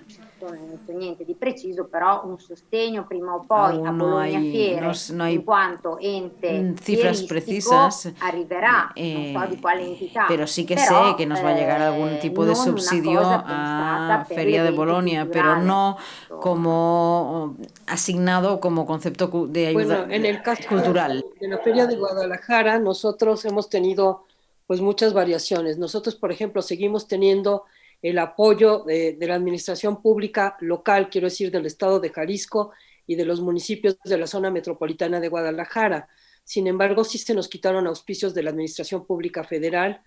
non c'è niente di preciso, però un sostegno prima o poi a Aún no Bologna hay, Fiere no hay in quanto ente cifras fieristico precisas, arriverà, non so di quale entità, pero sí que però, sé que nos va a llegar algún tipo de non una subsidio cosa pensata a per Feria de l'evento Bolonia, pero culturale. no como asignado como concepto de ayuda Bueno, en el caso cultural. de la Feria de Guadalajara, nosotros hemos tenido pues muchas variaciones. Nosotros, por ejemplo, seguimos teniendo el apoyo de la administración pública local, quiero decir, del estado de Jalisco y de los municipios de la zona metropolitana de Guadalajara. Sin embargo, sí se nos quitaron auspicios de la administración pública federal.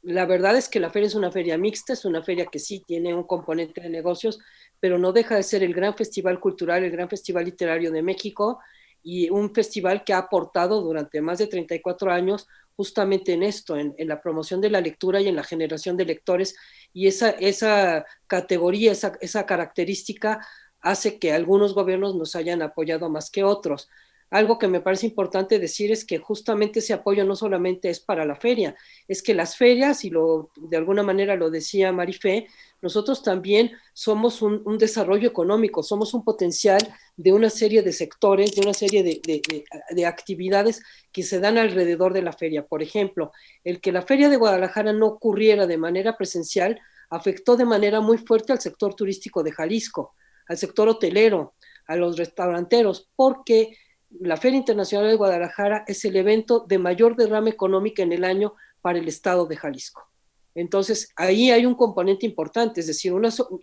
La verdad es que la feria es una feria mixta, es una feria que sí tiene un componente de negocios, pero no deja de ser el gran festival cultural, el gran festival literario de México, y un festival que ha aportado durante más de 34 años justamente en esto, en la promoción de la lectura y en la generación de lectores, y esa categoría, esa característica hace que algunos gobiernos nos hayan apoyado más que otros. Algo que me parece importante decir es que justamente ese apoyo no solamente es para la feria, es que las ferias, y de alguna manera lo decía Marifé, nosotros también somos un desarrollo económico, somos un potencial de una serie de sectores, de una serie de actividades que se dan alrededor de la feria. Por ejemplo, el que la Feria de Guadalajara no ocurriera de manera presencial afectó de manera muy fuerte al sector turístico de Jalisco, al sector hotelero, a los restauranteros, porque la Feria Internacional de Guadalajara es el evento de mayor derrama económica en el año para el estado de Jalisco. Entonces, ahí hay un componente importante, es decir,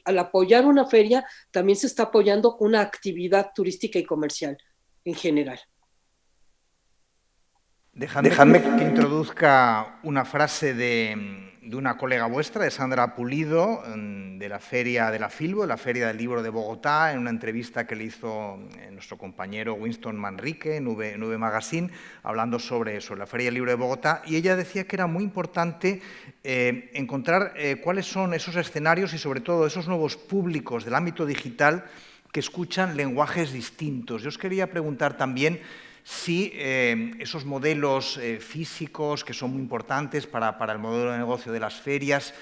al apoyar una feria, también se está apoyando una actividad turística y comercial en general. Dejadme que introduzca una frase de una colega vuestra, de Sandra Pulido, de la Feria de la Filbo, de la Feria del Libro de Bogotá, en una entrevista que le hizo nuestro compañero Winston Manrique en V Magazine, hablando sobre la Feria del Libro de Bogotá, y ella decía que era muy importante encontrar cuáles son esos escenarios y sobre todo esos nuevos públicos del ámbito digital que escuchan lenguajes distintos. Yo os quería preguntar también si esos modelos físicos, que son muy importantes para el modelo de negocio de las ferias,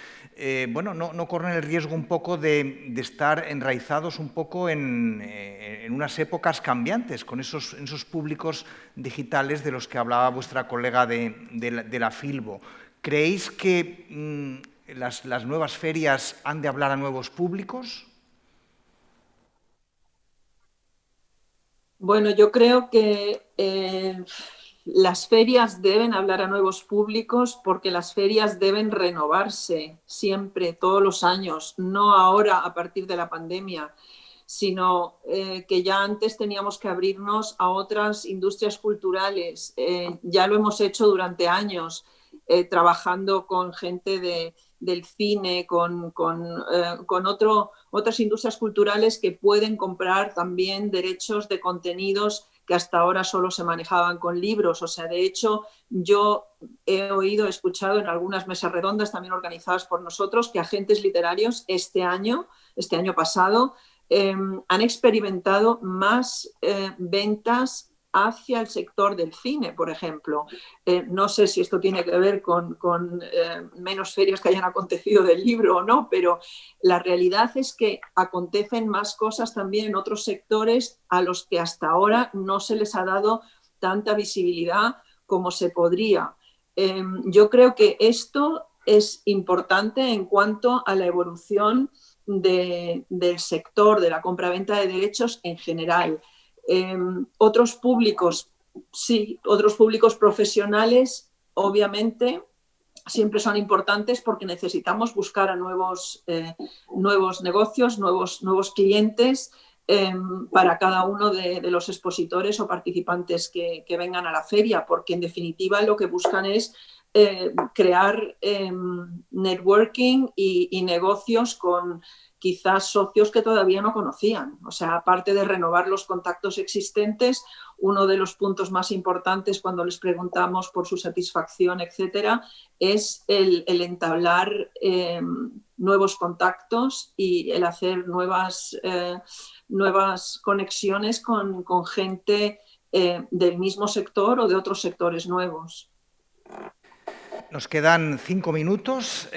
bueno, no corren el riesgo un poco de estar enraizados un poco en unas épocas cambiantes, con esos públicos digitales de los que hablaba vuestra colega de la Filbo. ¿Creéis que las nuevas ferias han de hablar a nuevos públicos? Bueno, yo creo que las ferias deben hablar a nuevos públicos porque las ferias deben renovarse siempre, todos los años, no ahora a partir de la pandemia, sino que ya antes teníamos que abrirnos a otras industrias culturales. Ya lo hemos hecho durante años, trabajando con gente del cine, con otras industrias culturales que pueden comprar también derechos de contenidos que hasta ahora solo se manejaban con libros. O sea, de hecho, yo he escuchado en algunas mesas redondas también organizadas por nosotros que agentes literarios este año pasado, han experimentado más ventas hacia el sector del cine, por ejemplo. No sé si esto tiene que ver con menos ferias que hayan acontecido del libro o no, pero la realidad es que acontecen más cosas también en otros sectores a los que hasta ahora no se les ha dado tanta visibilidad como se podría. Yo creo que esto es importante en cuanto a la evolución del sector de la compraventa de derechos en general. Otros públicos, sí, otros públicos profesionales, obviamente, siempre son importantes porque necesitamos buscar a nuevos negocios, nuevos clientes para cada uno de los expositores o participantes que vengan a la feria, porque en definitiva lo que buscan es crear networking y negocios con quizás socios que todavía no conocían. O sea, aparte de renovar los contactos existentes, uno de los puntos más importantes cuando les preguntamos por su satisfacción, etcétera, es el entablar nuevos contactos y el hacer nuevas conexiones con gente del mismo sector o de otros sectores nuevos. Nos quedan 5 minutos.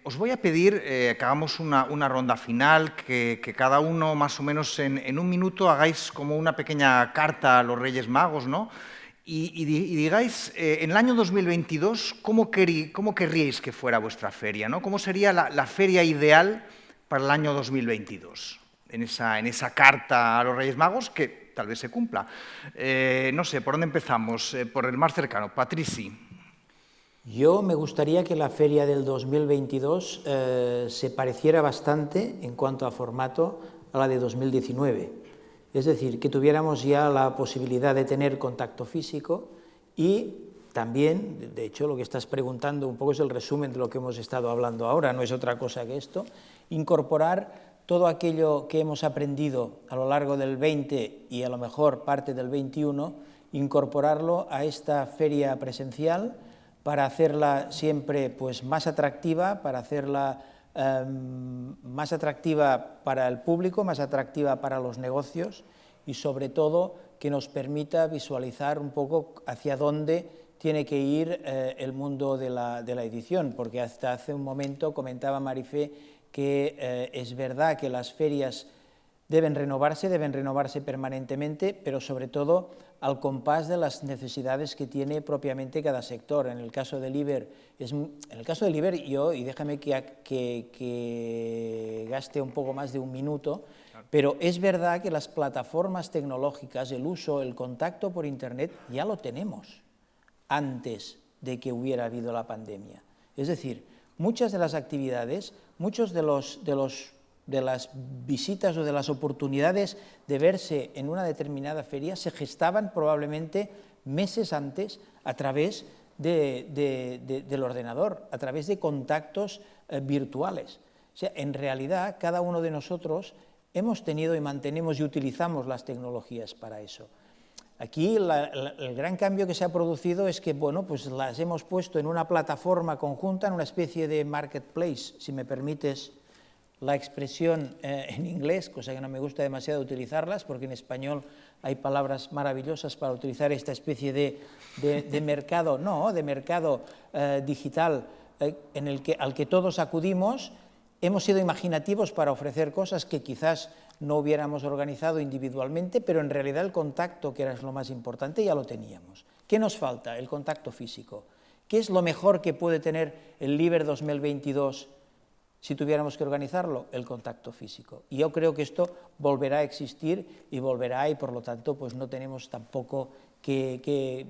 Os voy a pedir que hagamos una ronda final, que cada uno más o menos en un minuto hagáis como una pequeña carta a los Reyes Magos, ¿no? Y digáis, en el año 2022, ¿cómo querríais que fuera vuestra feria, ¿no? ¿Cómo sería la feria ideal para el año 2022? En esa carta a los Reyes Magos, que tal vez se cumpla. No sé, ¿por dónde empezamos? Por el más cercano. Patrici. Yo me gustaría que la feria del 2022 se pareciera bastante en cuanto a formato a la de 2019. Es decir, que tuviéramos ya la posibilidad de tener contacto físico y también, de hecho, lo que estás preguntando un poco es el resumen de lo que hemos estado hablando ahora, no es otra cosa que esto, incorporar todo aquello que hemos aprendido a lo largo del 20 y a lo mejor parte del 21, incorporarlo a esta feria presencial para hacerla siempre pues, más atractiva, para hacerla más atractiva para el público, más atractiva para los negocios y sobre todo que nos permita visualizar un poco hacia dónde tiene que ir el mundo de la edición, porque hasta hace un momento comentaba Marifé que es verdad que las ferias deben renovarse permanentemente, pero sobre todo al compás de las necesidades que tiene propiamente cada sector. En el caso del IBER, y déjame que gaste un poco más de un minuto, pero es verdad que las plataformas tecnológicas, el uso, el contacto por Internet, ya lo tenemos antes de que hubiera habido la pandemia. Es decir, muchas de las actividades, muchos de las visitas o de las oportunidades de verse en una determinada feria se gestaban probablemente meses antes a través del ordenador, a través de contactos virtuales. O sea, en realidad, cada uno de nosotros hemos tenido y mantenemos y utilizamos las tecnologías para eso. Aquí el gran cambio que se ha producido es que, bueno, pues las hemos puesto en una plataforma conjunta, en una especie de marketplace, si me permites la expresión en inglés, cosa que no me gusta demasiado utilizarlas, porque en español hay palabras maravillosas para utilizar esta especie de mercado, digital al que todos acudimos. Hemos sido imaginativos para ofrecer cosas que quizás no hubiéramos organizado individualmente, pero en realidad el contacto, que era lo más importante, ya lo teníamos. ¿Qué nos falta? El contacto físico. ¿Qué es lo mejor que puede tener el LIBER 2022 si tuviéramos que organizarlo? El contacto físico. Y yo creo que esto volverá a existir y volverá, y por lo tanto pues no tenemos tampoco que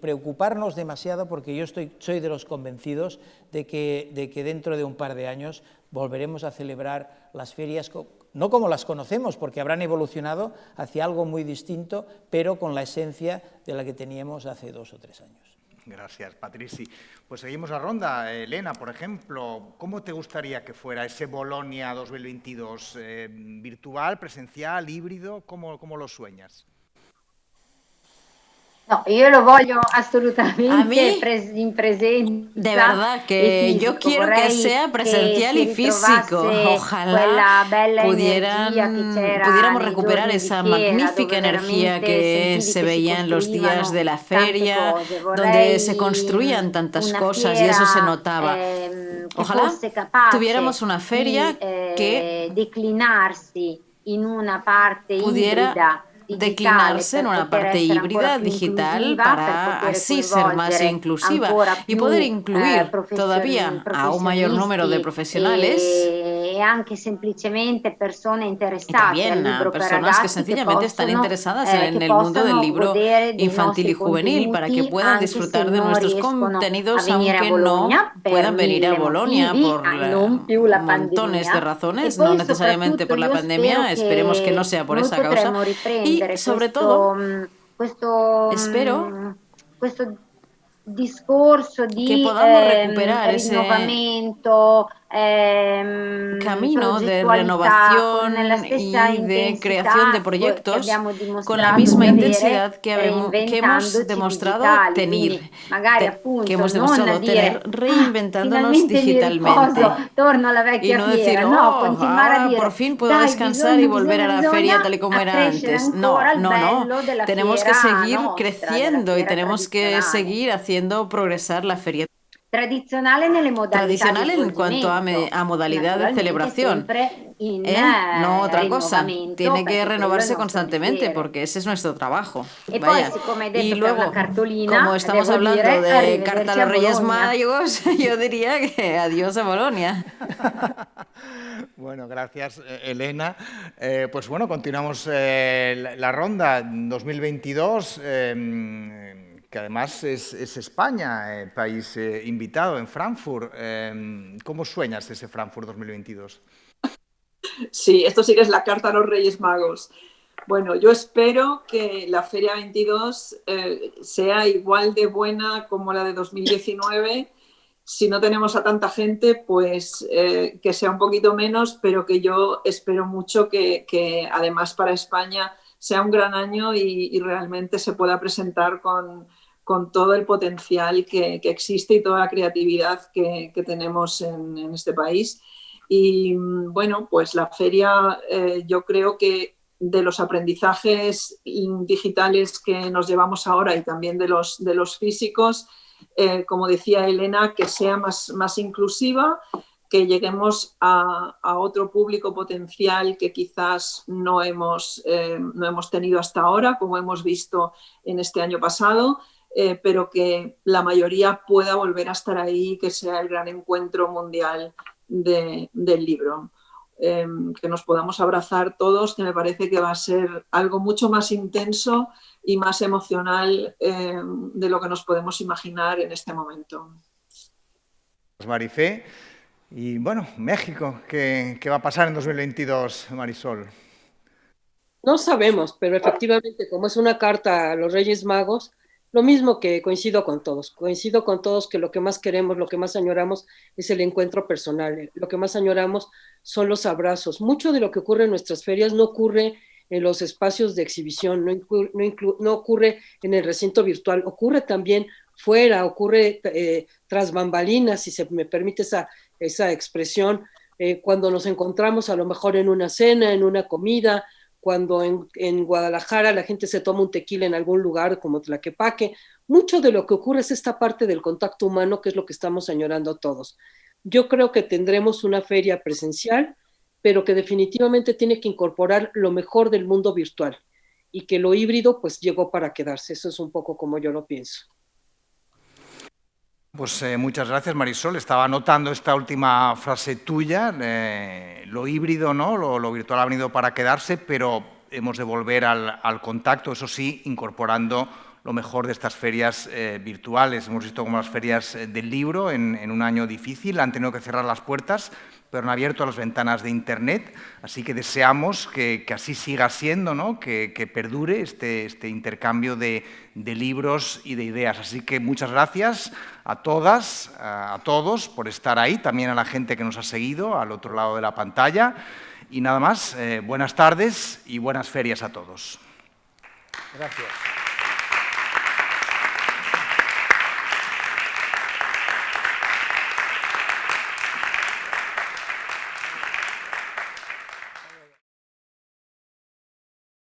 preocuparnos demasiado, porque yo soy de los convencidos de que dentro de un par de años volveremos a celebrar las ferias, no como las conocemos, porque habrán evolucionado hacia algo muy distinto, pero con la esencia de la que teníamos hace 2 o 3 años. Gracias, Patrici. Pues seguimos la ronda. Elena, por ejemplo, ¿cómo te gustaría que fuera ese Bolonia 2022? ¿Virtual, presencial, híbrido? ¿Cómo lo sueñas? No, yo lo voglio assolutamente A mí, in presenza. de verdad que fisico. yo quiero que Vorrei sea presencial y físico. Ojalá pudiéramos recuperar esa magnífica energía que se veía en los días de la feria, donde se construían tantas cosas y eso se notaba. Ojalá tuviéramos una feria que declinarsi in una parte pudiera híbrida, declinarse en una parte híbrida digital para así ser más inclusiva y poder incluir todavía a un mayor número de profesionales y anche semplicemente persone y también a personas que sencillamente están interesadas en el mundo del libro infantil y juvenil para que puedan disfrutar de nuestros contenidos aunque no puedan venir a Bolonia por montones de razones, no necesariamente por la pandemia, esperemos que no sea por esa causa. Y sobre todo, espero discorso di que podamos recuperar ese rinnovamento, camino de renovación y de creación de proyectos con la misma intensidad que hemos demostrado tener, reinventándonos digitalmente. Y no decir, ahora por fin puedo descansar y volver a la feria tal y como era antes. No. Tenemos que seguir creciendo y tenemos que seguir haciendo progresar la feria. Tradicional en cuanto a modalidad de celebración, no otra cosa, tiene que renovarse constantemente porque ese es nuestro trabajo. Vaya. Y luego, como estamos hablando de carta a los Reyes Magos, yo diría que adiós a Bolonia. Bueno, gracias, Elena. Pues bueno, continuamos la ronda 2022. Que además es España, el país invitado en Frankfurt. ¿Cómo sueñas ese Frankfurt 2022? Sí, esto sí que es la carta a los Reyes Magos. Bueno, yo espero que la Feria 22 sea igual de buena como la de 2019. Si no tenemos a tanta gente, pues que sea un poquito menos, pero que yo espero mucho que además para España sea un gran año y realmente se pueda presentar con con todo el potencial que existe y toda la creatividad que tenemos en este país. Y bueno, pues la feria, yo creo que de los aprendizajes digitales que nos llevamos ahora y también de los físicos, como decía Elena, que sea más inclusiva, que lleguemos a otro público potencial que quizás no hemos tenido hasta ahora, como hemos visto en este año pasado, pero que la mayoría pueda volver a estar ahí, que sea el gran encuentro mundial del libro. Que nos podamos abrazar todos, que me parece que va a ser algo mucho más intenso y más emocional de lo que nos podemos imaginar en este momento. Marifé. Y bueno, México, ¿qué va a pasar en 2022, Marisol? No sabemos, pero efectivamente, como es una carta a los Reyes Magos, lo mismo que coincido con todos que lo que más queremos, lo que más añoramos es el encuentro personal, lo que más añoramos son los abrazos. Mucho de lo que ocurre en nuestras ferias no ocurre en los espacios de exhibición, no ocurre en el recinto virtual, ocurre también fuera, ocurre tras bambalinas, si se me permite esa expresión, cuando nos encontramos a lo mejor en una cena, en una comida, cuando en Guadalajara la gente se toma un tequila en algún lugar como Tlaquepaque. Mucho de lo que ocurre es esta parte del contacto humano, que es lo que estamos añorando todos. Yo creo que tendremos una feria presencial, pero que definitivamente tiene que incorporar lo mejor del mundo virtual y que lo híbrido pues llegó para quedarse. Eso es un poco como yo lo pienso. Pues muchas gracias, Marisol. Estaba anotando esta última frase tuya. Lo híbrido, ¿no? Lo virtual ha venido para quedarse, pero hemos de volver al contacto, eso sí, incorporando lo mejor de estas ferias virtuales. Hemos visto como las ferias del libro en un año difícil han tenido que cerrar las puertas, pero han abierto las ventanas de Internet, así que deseamos que así siga siendo, ¿no? Que perdure este intercambio de libros y de ideas. Así que muchas gracias a todas, a todos por estar ahí, también a la gente que nos ha seguido al otro lado de la pantalla. Y nada más, buenas tardes y buenas ferias a todos. Gracias.